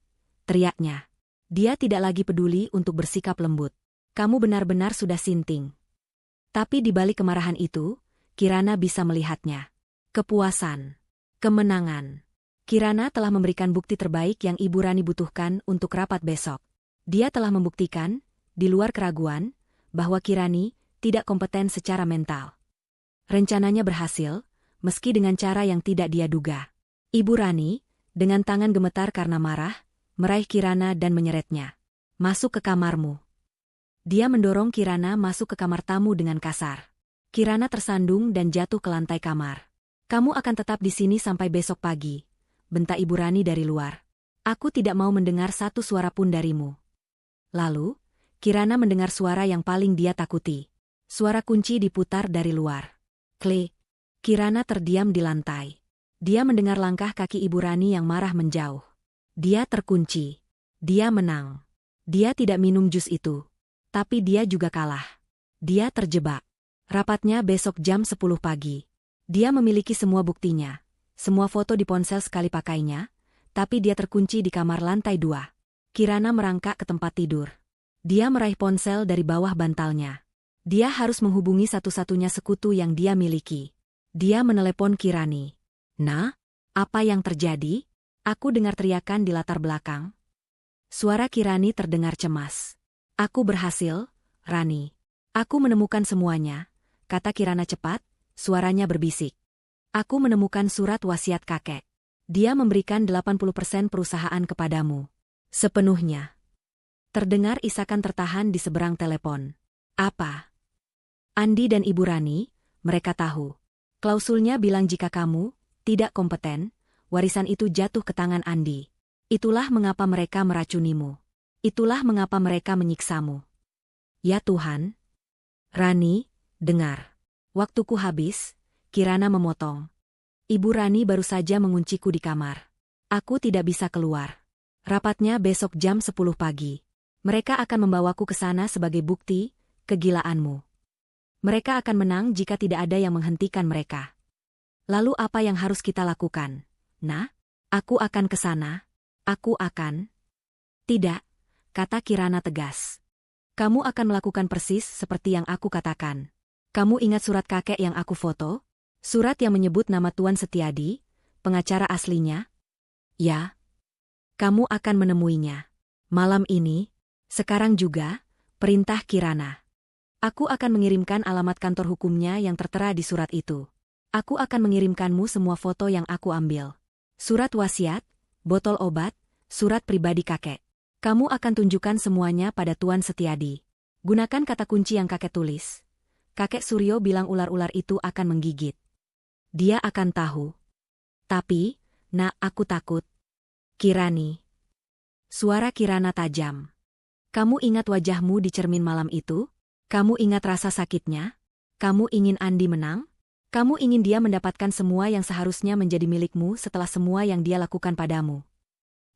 teriaknya. Dia tidak lagi peduli untuk bersikap lembut. Kamu benar-benar sudah sinting. Tapi di balik kemarahan itu, Kirana bisa melihatnya. Kepuasan. Kemenangan. Kirana telah memberikan bukti terbaik yang Ibu Rani butuhkan untuk rapat besok. Dia telah membuktikan, di luar keraguan, bahwa Kirani tidak kompeten secara mental. Rencananya berhasil, meski dengan cara yang tidak dia duga. Ibu Rani, dengan tangan gemetar karena marah, meraih Kirana dan menyeretnya. Masuk ke kamarmu. Dia mendorong Kirana masuk ke kamar tamu dengan kasar. Kirana tersandung dan jatuh ke lantai kamar. Kamu akan tetap di sini sampai besok pagi, bentak Ibu Rani dari luar. Aku tidak mau mendengar satu suara pun darimu. Lalu, Kirana mendengar suara yang paling dia takuti. Suara kunci diputar dari luar. Klik. Kirana terdiam di lantai. Dia mendengar langkah kaki Ibu Rani yang marah menjauh. Dia terkunci. Dia menang. Dia tidak minum jus itu. Tapi dia juga kalah. Dia terjebak. Rapatnya besok jam 10 pagi. Dia memiliki semua buktinya. Semua foto di ponsel sekali pakainya, tapi dia terkunci di kamar lantai 2. Kirana merangkak ke tempat tidur. Dia meraih ponsel dari bawah bantalnya. Dia harus menghubungi satu-satunya sekutu yang dia miliki. Dia menelepon Kirani. Nah, apa yang terjadi? Aku dengar teriakan di latar belakang. Suara Kirani terdengar cemas. Aku berhasil, Rani. Aku menemukan semuanya, kata Kirana cepat, suaranya berbisik. Aku menemukan surat wasiat kakek. Dia memberikan 80% perusahaan kepadamu. Sepenuhnya. Terdengar isakan tertahan di seberang telepon. Apa? Andi dan Ibu Rani, mereka tahu. Klausulnya bilang jika kamu tidak kompeten, warisan itu jatuh ke tangan Andi. Itulah mengapa mereka meracunimu. Itulah mengapa mereka menyiksamu. Ya Tuhan. Rani, dengar. Waktuku habis, Kirana memotong. Ibu Rani baru saja mengunciku di kamar. Aku tidak bisa keluar. Rapatnya besok jam 10 pagi. Mereka akan membawaku ke sana sebagai bukti kegilaanmu. Mereka akan menang jika tidak ada yang menghentikan mereka. Lalu apa yang harus kita lakukan? Nah, aku akan ke sana. Aku akan. Tidak. Kata Kirana tegas. Kamu akan melakukan persis seperti yang aku katakan. Kamu ingat surat kakek yang aku foto? Surat yang menyebut nama Tuan Setiadi, pengacara aslinya? Ya. Kamu akan menemuinya. Malam ini, sekarang juga, perintah Kirana. Aku akan mengirimkan alamat kantor hukumnya yang tertera di surat itu. Aku akan mengirimkanmu semua foto yang aku ambil. Surat wasiat, botol obat, surat pribadi kakek. Kamu akan tunjukkan semuanya pada Tuan Setiadi. Gunakan kata kunci yang kakek tulis. Kakek Suryo bilang ular-ular itu akan menggigit. Dia akan tahu. Tapi, nak, aku takut. Kirani. Suara Kirana tajam. Kamu ingat wajahmu di cermin malam itu? Kamu ingat rasa sakitnya? Kamu ingin Andi menang? Kamu ingin dia mendapatkan semua yang seharusnya menjadi milikmu setelah semua yang dia lakukan padamu.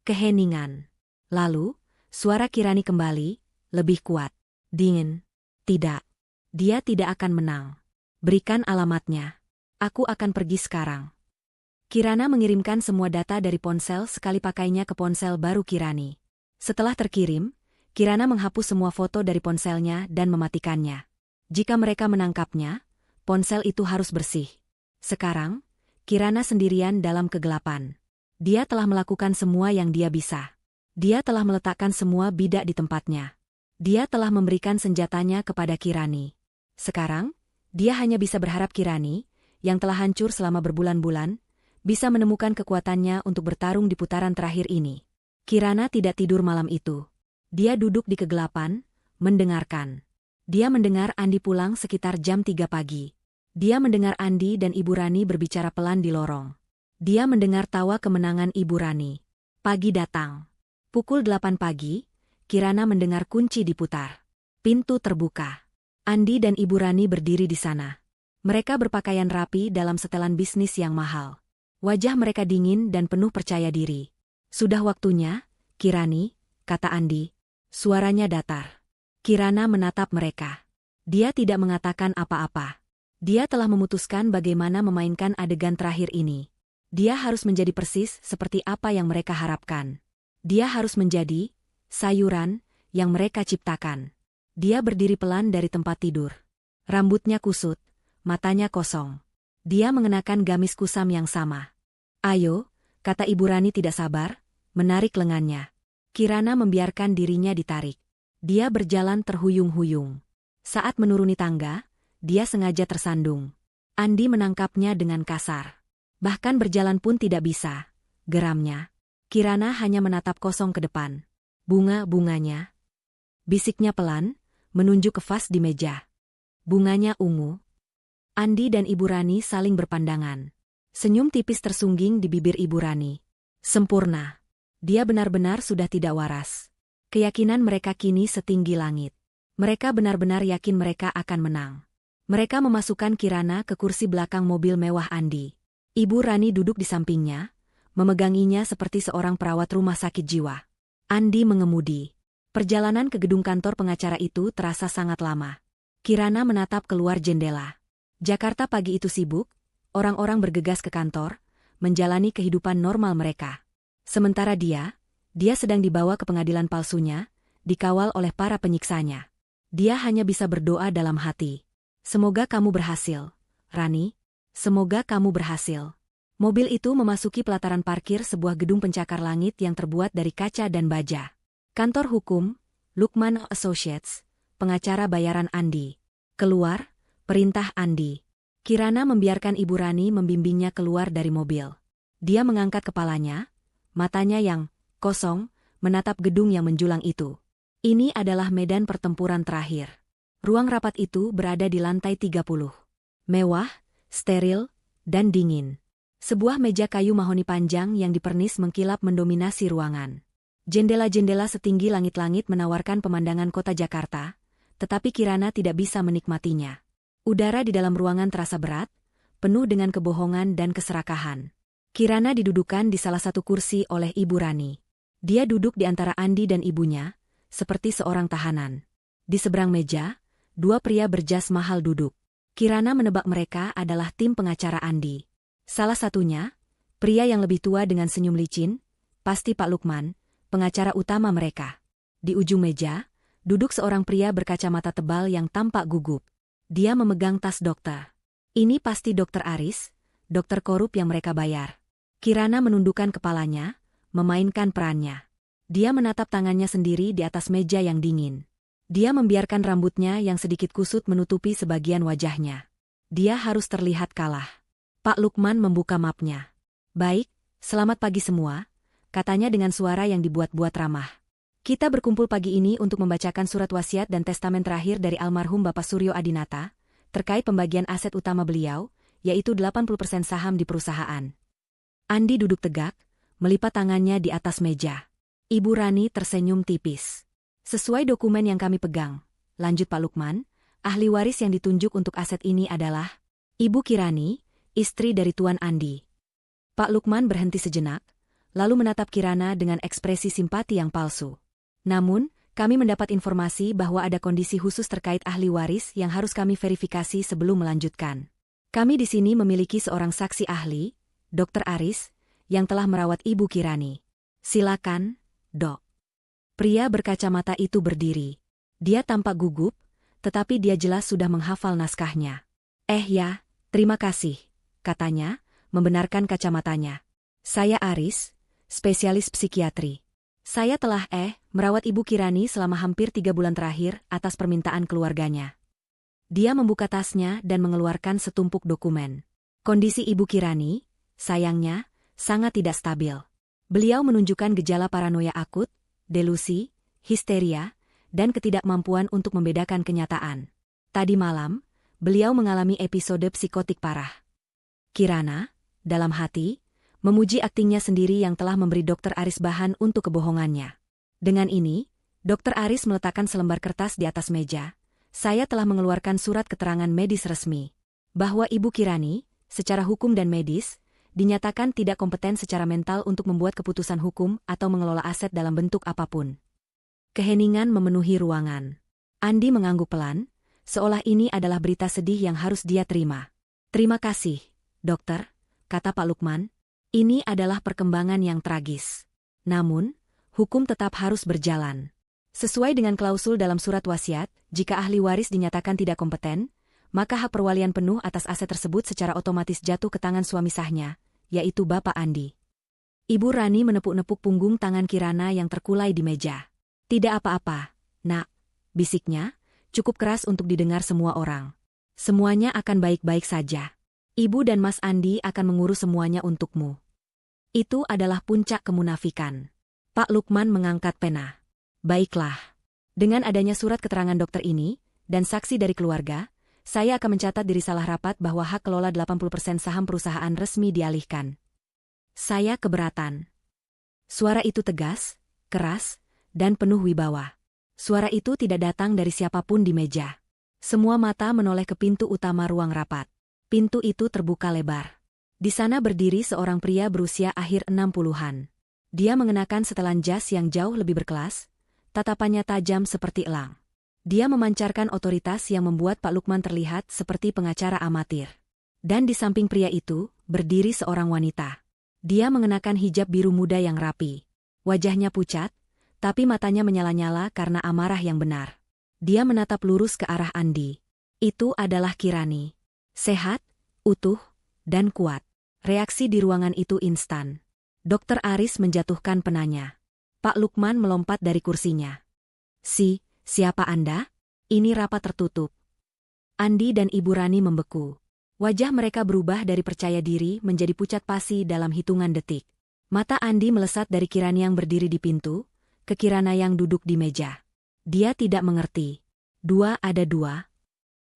Keheningan. Lalu, suara Kirani kembali, lebih kuat. Dingin. Tidak. Dia tidak akan menang. Berikan alamatnya. Aku akan pergi sekarang. Kirana mengirimkan semua data dari ponsel sekali pakainya ke ponsel baru Kirani. Setelah terkirim, Kirana menghapus semua foto dari ponselnya dan mematikannya. Jika mereka menangkapnya, ponsel itu harus bersih. Sekarang, Kirana sendirian dalam kegelapan. Dia telah melakukan semua yang dia bisa. Dia telah meletakkan semua bidak di tempatnya. Dia telah memberikan senjatanya kepada Kirani. Sekarang, dia hanya bisa berharap Kirani, yang telah hancur selama berbulan-bulan, bisa menemukan kekuatannya untuk bertarung di putaran terakhir ini. Kirana tidak tidur malam itu. Dia duduk di kegelapan, mendengarkan. Dia mendengar Andi pulang sekitar jam 3 pagi. Dia mendengar Andi dan Ibu Rani berbicara pelan di lorong. Dia mendengar tawa kemenangan Ibu Rani. Pagi datang. Pukul 8 pagi, Kirana mendengar kunci diputar. Pintu terbuka. Andi dan Ibu Rani berdiri di sana. Mereka berpakaian rapi dalam setelan bisnis yang mahal. Wajah mereka dingin dan penuh percaya diri. Sudah waktunya, Kirani, kata Andi. Suaranya datar. Kirana menatap mereka. Dia tidak mengatakan apa-apa. Dia telah memutuskan bagaimana memainkan adegan terakhir ini. Dia harus menjadi persis seperti apa yang mereka harapkan. Dia harus menjadi sayuran yang mereka ciptakan. Dia berdiri pelan dari tempat tidur. Rambutnya kusut, matanya kosong. Dia mengenakan gamis kusam yang sama. "Ayo," kata Ibu Rani tidak sabar, menarik lengannya. Kirana membiarkan dirinya ditarik. Dia berjalan terhuyung-huyung. Saat menuruni tangga, dia sengaja tersandung. Andi menangkapnya dengan kasar. Bahkan berjalan pun tidak bisa, geramnya. Kirana hanya menatap kosong ke depan. "Bunga-bunganya," bisiknya pelan, menunjuk ke vas di meja. "Bunganya ungu." Andi dan Ibu Rani saling berpandangan. Senyum tipis tersungging di bibir Ibu Rani. Sempurna. Dia benar-benar sudah tidak waras. Keyakinan mereka kini setinggi langit. Mereka benar-benar yakin mereka akan menang. Mereka memasukkan Kirana ke kursi belakang mobil mewah Andi. Ibu Rani duduk di sampingnya, memeganginya seperti seorang perawat rumah sakit jiwa. Andi mengemudi. Perjalanan ke gedung kantor pengacara itu terasa sangat lama. Kirana menatap keluar jendela. Jakarta pagi itu sibuk, orang-orang bergegas ke kantor, menjalani kehidupan normal mereka. Sementara dia sedang dibawa ke pengadilan palsunya, dikawal oleh para penyiksanya. Dia hanya bisa berdoa dalam hati. "Semoga kamu berhasil, Rani. Semoga kamu berhasil." Mobil itu memasuki pelataran parkir sebuah gedung pencakar langit yang terbuat dari kaca dan baja. Kantor hukum, Lukman Associates, pengacara bayaran Andi. "Keluar," perintah Andi. Kirana membiarkan Ibu Rani membimbingnya keluar dari mobil. Dia mengangkat kepalanya, matanya yang kosong, menatap gedung yang menjulang itu. Ini adalah medan pertempuran terakhir. Ruang rapat itu berada di lantai 30. Mewah, steril, dan dingin. Sebuah meja kayu mahoni panjang yang dipernis mengkilap mendominasi ruangan. Jendela-jendela setinggi langit-langit menawarkan pemandangan kota Jakarta, tetapi Kirana tidak bisa menikmatinya. Udara di dalam ruangan terasa berat, penuh dengan kebohongan dan keserakahan. Kirana didudukan di salah satu kursi oleh Ibu Rani. Dia duduk di antara Andi dan ibunya, seperti seorang tahanan. Di seberang meja, dua pria berjas mahal duduk. Kirana menebak mereka adalah tim pengacara Andi. Salah satunya, pria yang lebih tua dengan senyum licin, pasti Pak Lukman, pengacara utama mereka. Di ujung meja, duduk seorang pria berkacamata tebal yang tampak gugup. Dia memegang tas dokter. Ini pasti Dokter Aris, dokter korup yang mereka bayar. Kirana menundukkan kepalanya, memainkan perannya. Dia menatap tangannya sendiri di atas meja yang dingin. Dia membiarkan rambutnya yang sedikit kusut menutupi sebagian wajahnya. Dia harus terlihat kalah. Pak Lukman membuka mapnya. "Baik, selamat pagi semua," katanya dengan suara yang dibuat-buat ramah. "Kita berkumpul pagi ini untuk membacakan surat wasiat dan testamen terakhir dari almarhum Bapak Suryo Adinata, terkait pembagian aset utama beliau, yaitu 80% saham di perusahaan." Andi duduk tegak, melipat tangannya di atas meja. Ibu Rani tersenyum tipis. "Sesuai dokumen yang kami pegang," lanjut Pak Lukman, "ahli waris yang ditunjuk untuk aset ini adalah Ibu Kirani, istri dari Tuan Andi." Pak Lukman berhenti sejenak, lalu menatap Kirana dengan ekspresi simpati yang palsu. "Namun, kami mendapat informasi bahwa ada kondisi khusus terkait ahli waris yang harus kami verifikasi sebelum melanjutkan. Kami di sini memiliki seorang saksi ahli, Dokter Aris, yang telah merawat Ibu Kirani. Silakan, Dok." Pria berkacamata itu berdiri. Dia tampak gugup, tetapi dia jelas sudah menghafal naskahnya. Ya, terima kasih," katanya, membenarkan kacamatanya. "Saya Aris, spesialis psikiatri. Saya telah merawat Ibu Kirani selama hampir 3 bulan terakhir atas permintaan keluarganya." Dia membuka tasnya dan mengeluarkan setumpuk dokumen. Kondisi Ibu Kirani, sayangnya, sangat tidak stabil. Beliau menunjukkan gejala paranoia akut, delusi, histeria, dan ketidakmampuan untuk membedakan kenyataan. Tadi malam, beliau mengalami episode psikotik parah. Kirana, dalam hati, memuji aktingnya sendiri yang telah memberi Dokter Aris bahan untuk kebohongannya. Dengan ini, Dokter Aris meletakkan selembar kertas di atas meja. "Saya telah mengeluarkan surat keterangan medis resmi bahwa Ibu Kirani, secara hukum dan medis, dinyatakan tidak kompeten secara mental untuk membuat keputusan hukum atau mengelola aset dalam bentuk apapun." Keheningan memenuhi ruangan. Andi mengangguk pelan, seolah ini adalah berita sedih yang harus dia terima. "Terima kasih, Dokter," kata Pak Lukman. "Ini adalah perkembangan yang tragis. Namun, hukum tetap harus berjalan. Sesuai dengan klausul dalam surat wasiat, jika ahli waris dinyatakan tidak kompeten, maka hak perwalian penuh atas aset tersebut secara otomatis jatuh ke tangan suami sahnya, yaitu Bapak Andi. Ibu Rani menepuk-nepuk punggung tangan Kirana yang terkulai di meja. Tidak apa-apa, Nak, bisiknya, cukup keras untuk didengar semua orang. Semuanya akan baik-baik saja. Ibu dan Mas Andi akan mengurus semuanya untukmu. Itu adalah puncak kemunafikan. Pak Lukman mengangkat pena. Baiklah. Dengan adanya surat keterangan dokter ini, dan saksi dari keluarga, saya akan mencatat di risalah rapat bahwa hak kelola 80% saham perusahaan resmi dialihkan. Saya keberatan. Suara itu tegas, keras, dan penuh wibawa. Suara itu tidak datang dari siapapun di meja. Semua mata menoleh ke pintu utama ruang rapat. Pintu itu terbuka lebar. Di sana berdiri seorang pria berusia akhir 60-an. Dia mengenakan setelan jas yang jauh lebih berkelas, tatapannya tajam seperti elang. Dia memancarkan otoritas yang membuat Pak Lukman terlihat seperti pengacara amatir. Dan di samping pria itu, berdiri seorang wanita. Dia mengenakan hijab biru muda yang rapi. Wajahnya pucat, tapi matanya menyala-nyala karena amarah yang benar. Dia menatap lurus ke arah Andi. Itu adalah Kirani. Sehat, utuh, dan kuat. Reaksi di ruangan itu instan. Dokter Aris menjatuhkan penanya. Pak Lukman melompat dari kursinya. Siapa Anda? Ini rapat tertutup. Andi dan Ibu Rani membeku. Wajah mereka berubah dari percaya diri menjadi pucat pasi dalam hitungan detik. Mata Andi melesat dari Kirani yang berdiri di pintu, ke Kirana yang duduk di meja. Dia tidak mengerti. Ada dua.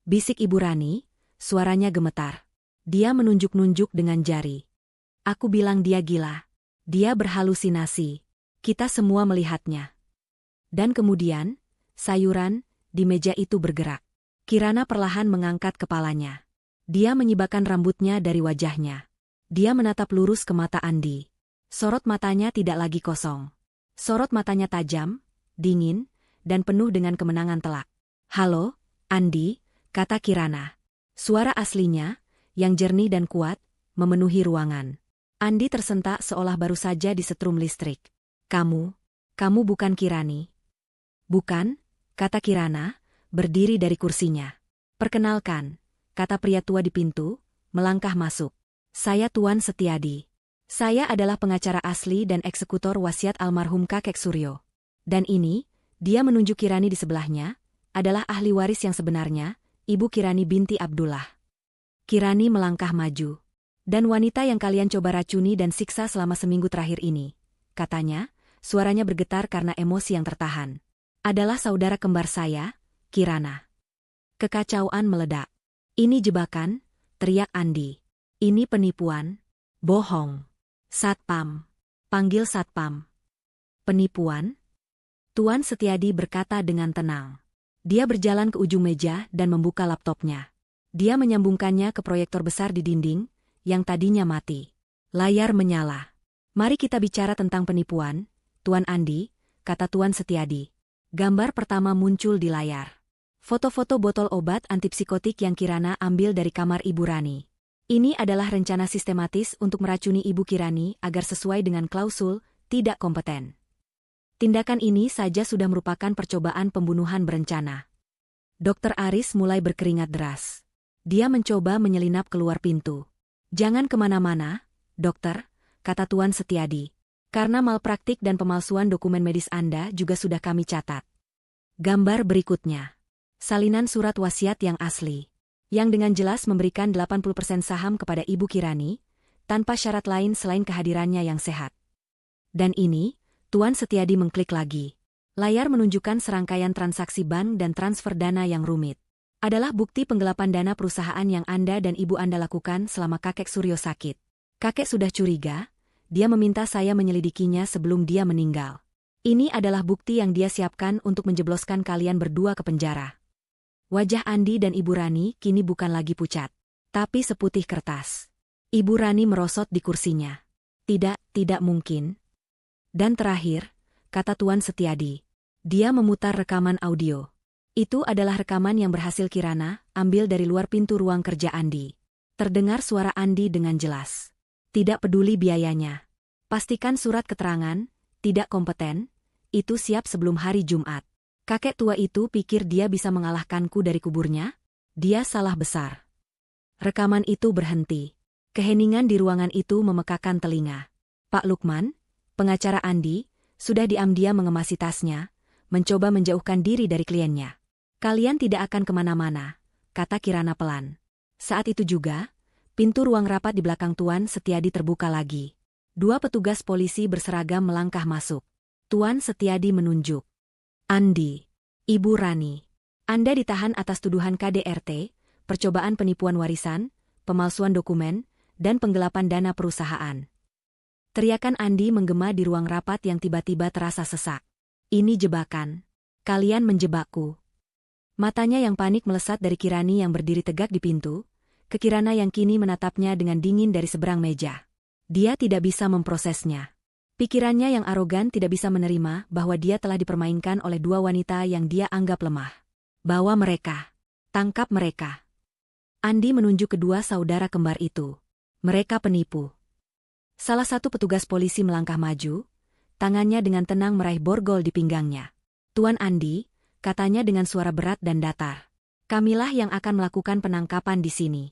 Bisik Ibu Rani, suaranya gemetar. Dia menunjuk-nunjuk dengan jari. Aku bilang dia gila. Dia berhalusinasi. Kita semua melihatnya. Dan kemudian, sayuran di meja itu bergerak. Kirana perlahan mengangkat kepalanya. Dia menyibakkan rambutnya dari wajahnya. Dia menatap lurus ke mata Andi. Sorot matanya tidak lagi kosong. Sorot matanya tajam, dingin, dan penuh dengan kemenangan telak. Halo, Andi, kata Kirana. Suara aslinya, yang jernih dan kuat, memenuhi ruangan. Andi tersentak seolah baru saja disetrum listrik. Kamu bukan Kirani. Bukan, kata Kirana, berdiri dari kursinya. Perkenalkan, kata pria tua di pintu, melangkah masuk. Saya Tuan Setiadi. Saya adalah pengacara asli dan eksekutor wasiat almarhum kakek Suryo. Dan ini, dia menunjuk Kirani di sebelahnya, adalah ahli waris yang sebenarnya, Ibu Kirani binti Abdullah. Kirani melangkah maju. Dan wanita yang kalian coba racuni dan siksa selama seminggu terakhir ini, katanya, suaranya bergetar karena emosi yang tertahan. Adalah saudara kembar saya, Kirana. Kekacauan meledak. Ini jebakan, teriak Andi. Ini penipuan, bohong. Satpam. Panggil Satpam. Penipuan? Tuan Setiadi berkata dengan tenang. Dia berjalan ke ujung meja dan membuka laptopnya. Dia menyambungkannya ke proyektor besar di dinding, yang tadinya mati. Layar menyala. Mari kita bicara tentang penipuan, Tuan Andi, kata Tuan Setiadi. Gambar pertama muncul di layar. Foto-foto botol obat antipsikotik yang Kirana ambil dari kamar Ibu Rani. Ini adalah rencana sistematis untuk meracuni Ibu Kirani agar sesuai dengan klausul tidak kompeten. Tindakan ini saja sudah merupakan percobaan pembunuhan berencana. Dokter Aris mulai berkeringat deras. Dia mencoba menyelinap keluar pintu. Jangan kemana-mana, dokter, kata Tuan Setiadi. Karena malpraktik dan pemalsuan dokumen medis Anda juga sudah kami catat. Gambar berikutnya. Salinan surat wasiat yang asli. Yang dengan jelas memberikan 80% saham kepada Ibu Kirani, tanpa syarat lain selain kehadirannya yang sehat. Dan ini, Tuan Setiadi mengklik lagi. Layar menunjukkan serangkaian transaksi bank dan transfer dana yang rumit. Adalah bukti penggelapan dana perusahaan yang Anda dan Ibu Anda lakukan selama kakek Suryo sakit. Kakek sudah curiga, dia meminta saya menyelidikinya sebelum dia meninggal. Ini adalah bukti yang dia siapkan untuk menjebloskan kalian berdua ke penjara. Wajah Andi dan Ibu Rani kini bukan lagi pucat, tapi seputih kertas. Ibu Rani merosot di kursinya. Tidak mungkin. Dan terakhir, kata Tuan Setiadi. Dia memutar rekaman audio. Itu adalah rekaman yang berhasil Kirana ambil dari luar pintu ruang kerja Andi. Terdengar suara Andi dengan jelas. Tidak peduli biayanya. Pastikan surat keterangan, tidak kompeten, itu siap sebelum hari Jumat. Kakek tua itu pikir dia bisa mengalahkanku dari kuburnya? Dia salah besar. Rekaman itu berhenti. Keheningan di ruangan itu memekakan telinga. Pak Lukman, pengacara Andi, sudah diam-diam mengemasi tasnya, mencoba menjauhkan diri dari kliennya. Kalian tidak akan kemana-mana, kata Kirana pelan. Saat itu juga, pintu ruang rapat di belakang Tuan Setiadi terbuka lagi. Dua petugas polisi berseragam melangkah masuk. Tuan Setiadi menunjuk. Andi, Ibu Rani, Anda ditahan atas tuduhan KDRT, percobaan penipuan warisan, pemalsuan dokumen, dan penggelapan dana perusahaan. Teriakan Andi menggema di ruang rapat yang tiba-tiba terasa sesak. Ini jebakan. Kalian menjebakku. Matanya yang panik melesat dari Kirani yang berdiri tegak di pintu, ke Kirana yang kini menatapnya dengan dingin dari seberang meja. Dia tidak bisa memprosesnya. Pikirannya yang arogan tidak bisa menerima bahwa dia telah dipermainkan oleh dua wanita yang dia anggap lemah. Bawa mereka. Tangkap mereka. Andi menunjuk kedua saudara kembar itu. Mereka penipu. Salah satu petugas polisi melangkah maju, tangannya dengan tenang meraih borgol di pinggangnya. Tuan Andi, katanya dengan suara berat dan datar. Kamilah yang akan melakukan penangkapan di sini.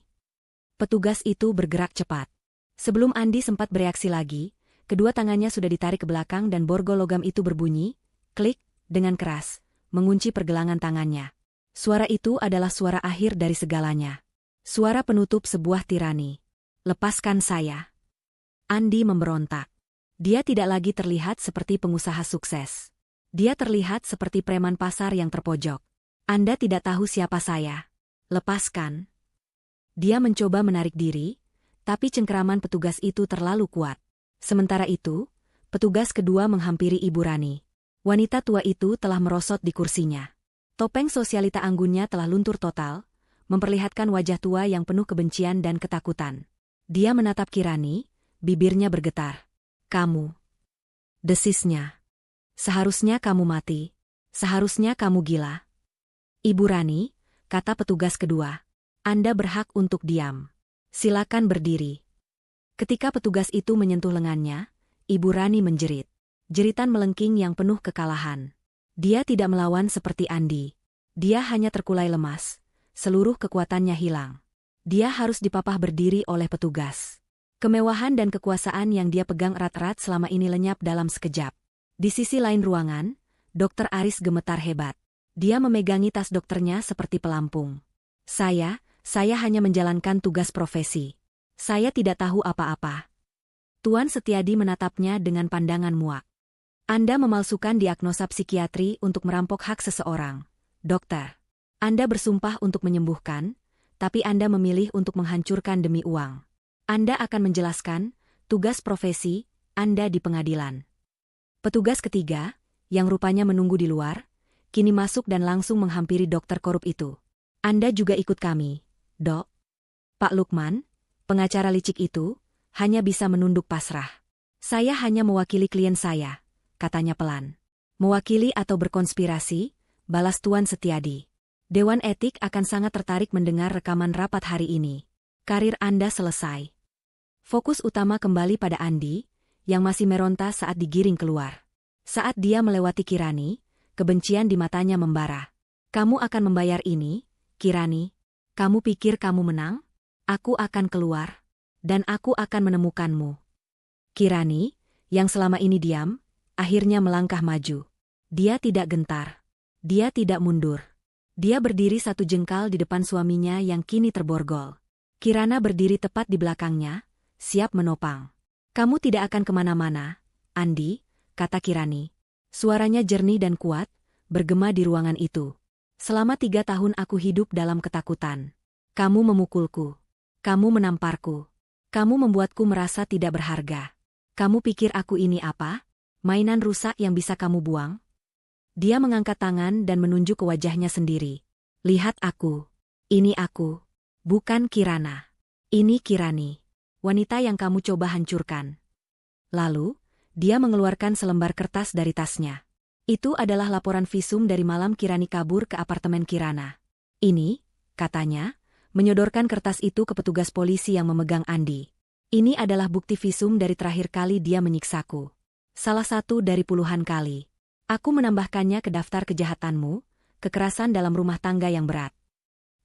Petugas itu bergerak cepat. Sebelum Andi sempat bereaksi lagi, kedua tangannya sudah ditarik ke belakang dan borgol logam itu berbunyi, klik, dengan keras, mengunci pergelangan tangannya. Suara itu adalah suara akhir dari segalanya. Suara penutup sebuah tirani. Lepaskan saya. Andi memberontak. Dia tidak lagi terlihat seperti pengusaha sukses. Dia terlihat seperti preman pasar yang terpojok. Anda tidak tahu siapa saya. Lepaskan. Dia mencoba menarik diri, tapi cengkeraman petugas itu terlalu kuat. Sementara itu, petugas kedua menghampiri Ibu Rani. Wanita tua itu telah merosot di kursinya. Topeng sosialita anggunnya telah luntur total, memperlihatkan wajah tua yang penuh kebencian dan ketakutan. Dia menatap Kirani, bibirnya bergetar. Kamu. Desisnya. Seharusnya kamu mati. Seharusnya kamu gila. Ibu Rani, kata petugas kedua. Anda berhak untuk diam. Silakan berdiri. Ketika petugas itu menyentuh lengannya, Ibu Rani menjerit. Jeritan melengking yang penuh kekalahan. Dia tidak melawan seperti Andi. Dia hanya terkulai lemas. Seluruh kekuatannya hilang. Dia harus dipapah berdiri oleh petugas. Kemewahan dan kekuasaan yang dia pegang erat-erat selama ini lenyap dalam sekejap. Di sisi lain ruangan, Dr. Aris gemetar hebat. Dia memegangi tas dokternya seperti pelampung. Saya hanya menjalankan tugas profesi. Saya tidak tahu apa-apa. Tuan Setiadi menatapnya dengan pandangan muak. Anda memalsukan diagnosa psikiatri untuk merampok hak seseorang. Dokter. Anda bersumpah untuk menyembuhkan, tapi Anda memilih untuk menghancurkan demi uang. Anda akan menjelaskan tugas profesi Anda di pengadilan. Petugas ketiga, yang rupanya menunggu di luar, kini masuk dan langsung menghampiri dokter korup itu. Anda juga ikut kami, Dok. Pak Lukman, pengacara licik itu, hanya bisa menunduk pasrah. Saya hanya mewakili klien saya, katanya pelan. Mewakili atau berkonspirasi, balas Tuan Setiadi. Dewan Etik akan sangat tertarik mendengar rekaman rapat hari ini. Karir Anda selesai. Fokus utama kembali pada Andi, yang masih meronta saat digiring keluar. Saat dia melewati Kirani, kebencian di matanya membara. Kamu akan membayar ini, Kirani. Kamu pikir kamu menang? Aku akan keluar. Dan aku akan menemukanmu. Kirani, yang selama ini diam, akhirnya melangkah maju. Dia tidak gentar. Dia tidak mundur. Dia berdiri satu jengkal di depan suaminya yang kini terborgol. Kirana berdiri tepat di belakangnya, siap menopang. Kamu tidak akan kemana-mana, Andi, kata Kirani. Suaranya jernih dan kuat, bergema di ruangan itu. Selama 3 tahun aku hidup dalam ketakutan. Kamu memukulku. Kamu menamparku. Kamu membuatku merasa tidak berharga. Kamu pikir aku ini apa? Mainan rusak yang bisa kamu buang? Dia mengangkat tangan dan menunjuk ke wajahnya sendiri. Lihat aku. Ini aku. Bukan Kirana. Ini Kirani. Wanita yang kamu coba hancurkan. Lalu, dia mengeluarkan selembar kertas dari tasnya. Itu adalah laporan visum dari malam Kirani kabur ke apartemen Kirana. Ini, katanya, menyodorkan kertas itu ke petugas polisi yang memegang Andi. Ini adalah bukti visum dari terakhir kali dia menyiksaku. Salah satu dari puluhan kali. Aku menambahkannya ke daftar kejahatanmu, kekerasan dalam rumah tangga yang berat.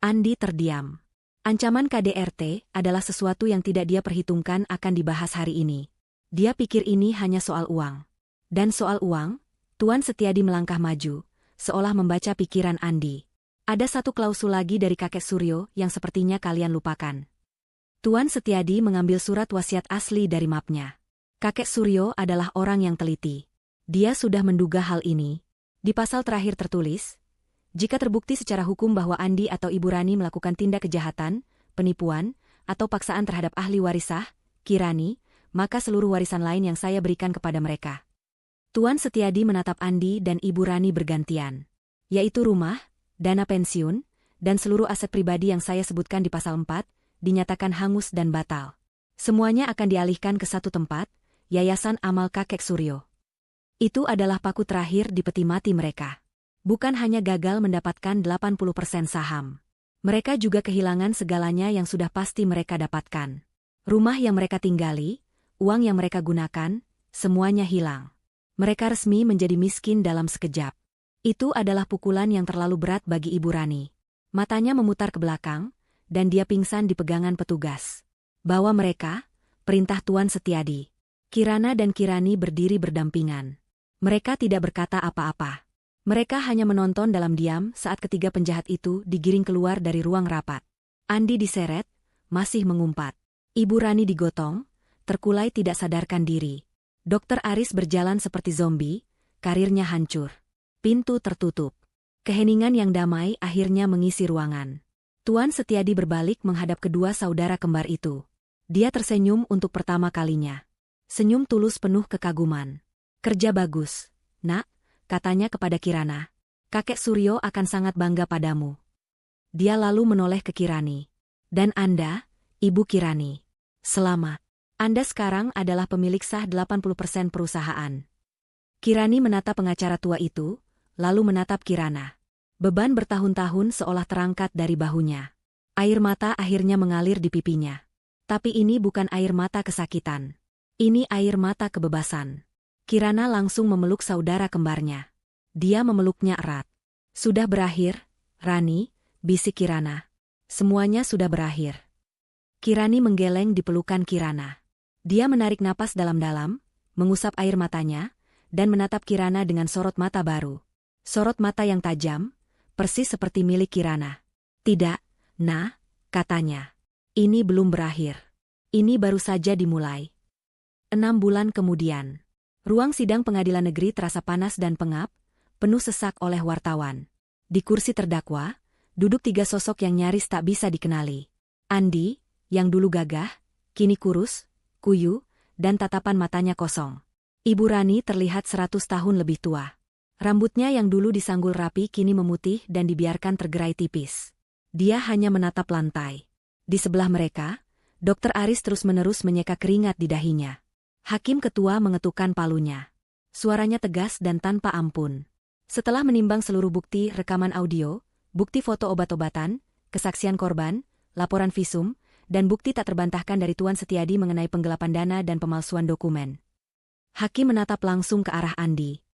Andi terdiam. Ancaman KDRT adalah sesuatu yang tidak dia perhitungkan akan dibahas hari ini. Dia pikir ini hanya soal uang. Dan soal uang, Tuan Setiadi melangkah maju, seolah membaca pikiran Andi. Ada satu klausul lagi dari kakek Suryo yang sepertinya kalian lupakan. Tuan Setiadi mengambil surat wasiat asli dari mapnya. Kakek Suryo adalah orang yang teliti. Dia sudah menduga hal ini. Di pasal terakhir tertulis, jika terbukti secara hukum bahwa Andi atau Ibu Rani melakukan tindak kejahatan, penipuan, atau paksaan terhadap ahli warisah, Kirani, maka seluruh warisan lain yang saya berikan kepada mereka. Tuan Setiadi menatap Andi dan Ibu Rani bergantian, yaitu rumah, dana pensiun, dan seluruh aset pribadi yang saya sebutkan di pasal 4, dinyatakan hangus dan batal. Semuanya akan dialihkan ke satu tempat, Yayasan Amal Kakek Suryo. Itu adalah paku terakhir di peti mati mereka. Bukan hanya gagal mendapatkan 80% saham. Mereka juga kehilangan segalanya yang sudah pasti mereka dapatkan. Rumah yang mereka tinggali, uang yang mereka gunakan, semuanya hilang. Mereka resmi menjadi miskin dalam sekejap. Itu adalah pukulan yang terlalu berat bagi Ibu Rani. Matanya memutar ke belakang, dan dia pingsan di pegangan petugas. Bawa mereka, perintah Tuan Setiadi. Kirana dan Kirani berdiri berdampingan. Mereka tidak berkata apa-apa. Mereka hanya menonton dalam diam saat ketiga penjahat itu digiring keluar dari ruang rapat. Andi diseret, masih mengumpat. Ibu Rani digotong, terkulai tidak sadarkan diri. Dokter Aris berjalan seperti zombie, karirnya hancur. Pintu tertutup. Keheningan yang damai akhirnya mengisi ruangan. Tuan Setiadi berbalik menghadap kedua saudara kembar itu. Dia tersenyum untuk pertama kalinya. Senyum tulus penuh kekaguman. Kerja bagus, nak, katanya kepada Kirana. Kakek Suryo akan sangat bangga padamu. Dia lalu menoleh ke Kirani. Dan Anda, Ibu Kirani. Selamat. Anda sekarang adalah pemilik sah 80% perusahaan. Kirani menatap pengacara tua itu, lalu menatap Kirana. Beban bertahun-tahun seolah terangkat dari bahunya. Air mata akhirnya mengalir di pipinya. Tapi ini bukan air mata kesakitan. Ini air mata kebebasan. Kirana langsung memeluk saudara kembarnya. Dia memeluknya erat. Sudah berakhir, Rani, bisik Kirana. Semuanya sudah berakhir. Kirani menggeleng di pelukan Kirana. Dia menarik napas dalam-dalam, mengusap air matanya, dan menatap Kirana dengan sorot mata baru. Sorot mata yang tajam, persis seperti milik Kirana. Tidak, nah, katanya. Ini belum berakhir. Ini baru saja dimulai. 6 bulan kemudian. Ruang sidang pengadilan negeri terasa panas dan pengap, penuh sesak oleh wartawan. Di kursi terdakwa, duduk 3 sosok yang nyaris tak bisa dikenali. Andi, yang dulu gagah, kini kurus, kuyu, dan tatapan matanya kosong. Ibu Rani terlihat 100 tahun lebih tua. Rambutnya yang dulu disanggul rapi kini memutih dan dibiarkan tergerai tipis. Dia hanya menatap lantai. Di sebelah mereka, Dokter Aris terus-menerus menyeka keringat di dahinya. Hakim ketua mengetukkan palunya. Suaranya tegas dan tanpa ampun. Setelah menimbang seluruh bukti rekaman audio, bukti foto obat-obatan, kesaksian korban, laporan visum, dan bukti tak terbantahkan dari Tuan Setiadi mengenai penggelapan dana dan pemalsuan dokumen. Hakim menatap langsung ke arah Andi.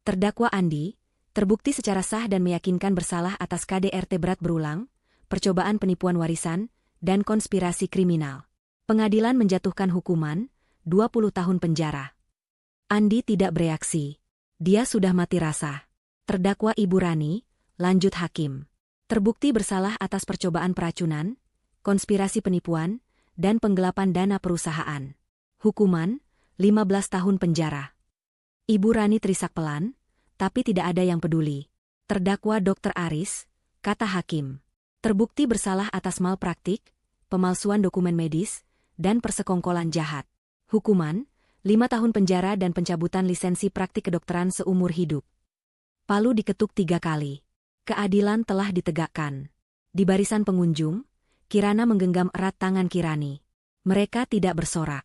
Terdakwa Andi, terbukti secara sah dan meyakinkan bersalah atas KDRT berat berulang, percobaan penipuan warisan, dan konspirasi kriminal. Pengadilan menjatuhkan hukuman, 20 tahun penjara. Andi tidak bereaksi. Dia sudah mati rasa. Terdakwa Ibu Rani, lanjut hakim. Terbukti bersalah atas percobaan peracunan, konspirasi penipuan, dan penggelapan dana perusahaan. Hukuman, 15 tahun penjara. Ibu Rani terisak pelan, tapi tidak ada yang peduli. Terdakwa Dokter Aris, kata hakim. Terbukti bersalah atas malpraktik, pemalsuan dokumen medis, dan persekongkolan jahat. Hukuman, 5 tahun penjara dan pencabutan lisensi praktik kedokteran seumur hidup. Palu diketuk 3 kali. Keadilan telah ditegakkan. Di barisan pengunjung, Kirana menggenggam erat tangan Kirani. Mereka tidak bersorak.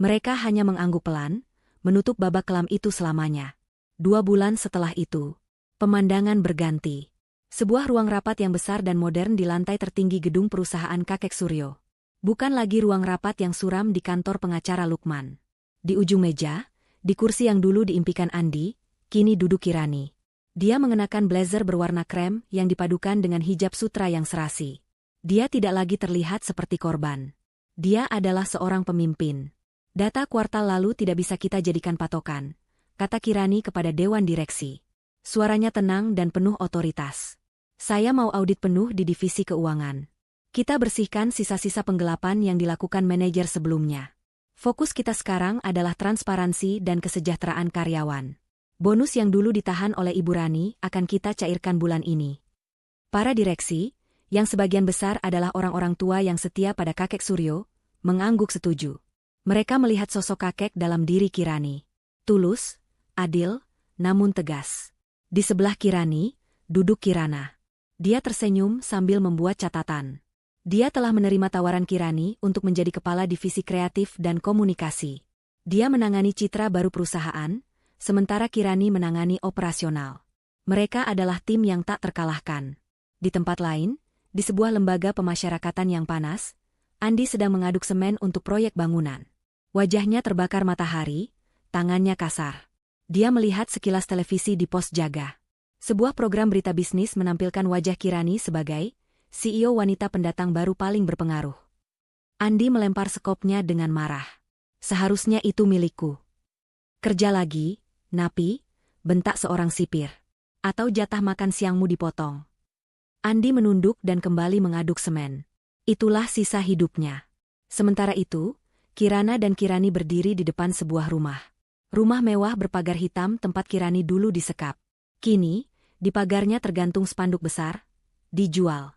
Mereka hanya mengangguk pelan, menutup babak kelam itu selamanya. 2 bulan setelah itu, pemandangan berganti. Sebuah ruang rapat yang besar dan modern di lantai tertinggi gedung perusahaan Kakek Suryo. Bukan lagi ruang rapat yang suram di kantor pengacara Lukman. Di ujung meja, di kursi yang dulu diimpikan Andi, kini duduk Kirani. Dia mengenakan blazer berwarna krem yang dipadukan dengan hijab sutra yang serasi. Dia tidak lagi terlihat seperti korban. Dia adalah seorang pemimpin. Data kuartal lalu tidak bisa kita jadikan patokan, kata Kirani kepada Dewan Direksi. Suaranya tenang dan penuh otoritas. Saya mau audit penuh di divisi keuangan. Kita bersihkan sisa-sisa penggelapan yang dilakukan manajer sebelumnya. Fokus kita sekarang adalah transparansi dan kesejahteraan karyawan. Bonus yang dulu ditahan oleh Ibu Rani akan kita cairkan bulan ini. Para direksi, yang sebagian besar adalah orang-orang tua yang setia pada kakek Suryo, mengangguk setuju. Mereka melihat sosok kakek dalam diri Kirani. Tulus, adil, namun tegas. Di sebelah Kirani, duduk Kirana. Dia tersenyum sambil membuat catatan. Dia telah menerima tawaran Kirani untuk menjadi kepala divisi kreatif dan komunikasi. Dia menangani citra baru perusahaan, sementara Kirani menangani operasional. Mereka adalah tim yang tak terkalahkan. Di tempat lain, di sebuah lembaga pemasyarakatan yang panas, Andi sedang mengaduk semen untuk proyek bangunan. Wajahnya terbakar matahari, tangannya kasar. Dia melihat sekilas televisi di pos jaga. Sebuah program berita bisnis menampilkan wajah Kirani sebagai CEO wanita pendatang baru paling berpengaruh. Andi melempar sekopnya dengan marah. Seharusnya itu milikku. Kerja lagi, Napi, bentak seorang sipir. Atau jatah makan siangmu dipotong. Andi menunduk dan kembali mengaduk semen. Itulah sisa hidupnya. Sementara itu, Kirana dan Kirani berdiri di depan sebuah rumah. Rumah mewah berpagar hitam tempat Kirani dulu disekap. Kini, di pagarnya tergantung spanduk besar, dijual.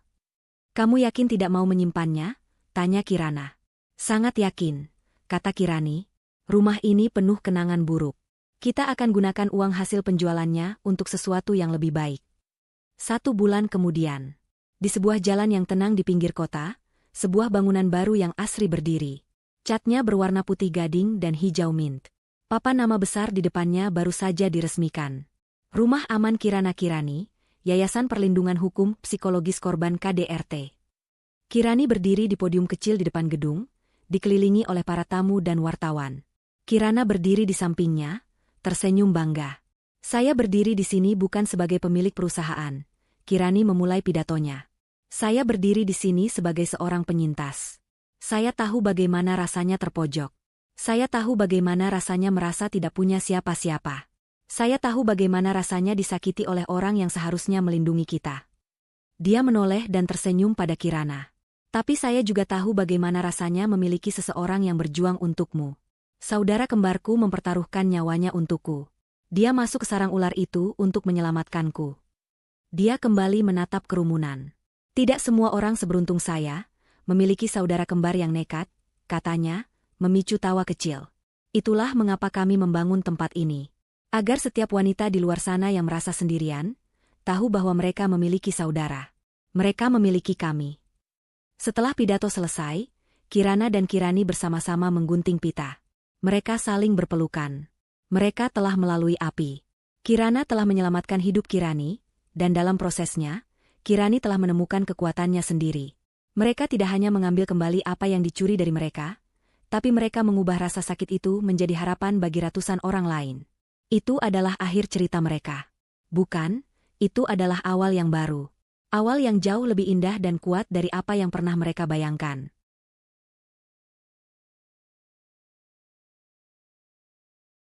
Kamu yakin tidak mau menyimpannya? Tanya Kirana. Sangat yakin, kata Kirani. Rumah ini penuh kenangan buruk. Kita akan gunakan uang hasil penjualannya untuk sesuatu yang lebih baik. 1 bulan kemudian, di sebuah jalan yang tenang di pinggir kota, sebuah bangunan baru yang asri berdiri. Catnya berwarna putih gading dan hijau mint. Papan nama besar di depannya baru saja diresmikan. Rumah Aman Kirana Kirani, Yayasan Perlindungan Hukum Psikologis Korban KDRT. Kirani berdiri di podium kecil di depan gedung, dikelilingi oleh para tamu dan wartawan. Kirana berdiri di sampingnya, tersenyum bangga. Saya berdiri di sini bukan sebagai pemilik perusahaan. Kirani memulai pidatonya. Saya berdiri di sini sebagai seorang penyintas. Saya tahu bagaimana rasanya terpojok. Saya tahu bagaimana rasanya merasa tidak punya siapa-siapa. Saya tahu bagaimana rasanya disakiti oleh orang yang seharusnya melindungi kita. Dia menoleh dan tersenyum pada Kirana. Tapi saya juga tahu bagaimana rasanya memiliki seseorang yang berjuang untukmu. Saudara kembarku mempertaruhkan nyawanya untukku. Dia masuk ke sarang ular itu untuk menyelamatkanku. Dia kembali menatap kerumunan. Tidak semua orang seberuntung saya, memiliki saudara kembar yang nekat, katanya, memicu tawa kecil. Itulah mengapa kami membangun tempat ini. Agar setiap wanita di luar sana yang merasa sendirian, tahu bahwa mereka memiliki saudara. Mereka memiliki kami. Setelah pidato selesai, Kirana dan Kirani bersama-sama menggunting pita. Mereka saling berpelukan. Mereka telah melalui api. Kirana telah menyelamatkan hidup Kirani, dan dalam prosesnya, Kirani telah menemukan kekuatannya sendiri. Mereka tidak hanya mengambil kembali apa yang dicuri dari mereka, tapi mereka mengubah rasa sakit itu menjadi harapan bagi ratusan orang lain. Itu adalah akhir cerita mereka. Bukan, itu adalah awal yang baru. Awal yang jauh lebih indah dan kuat dari apa yang pernah mereka bayangkan.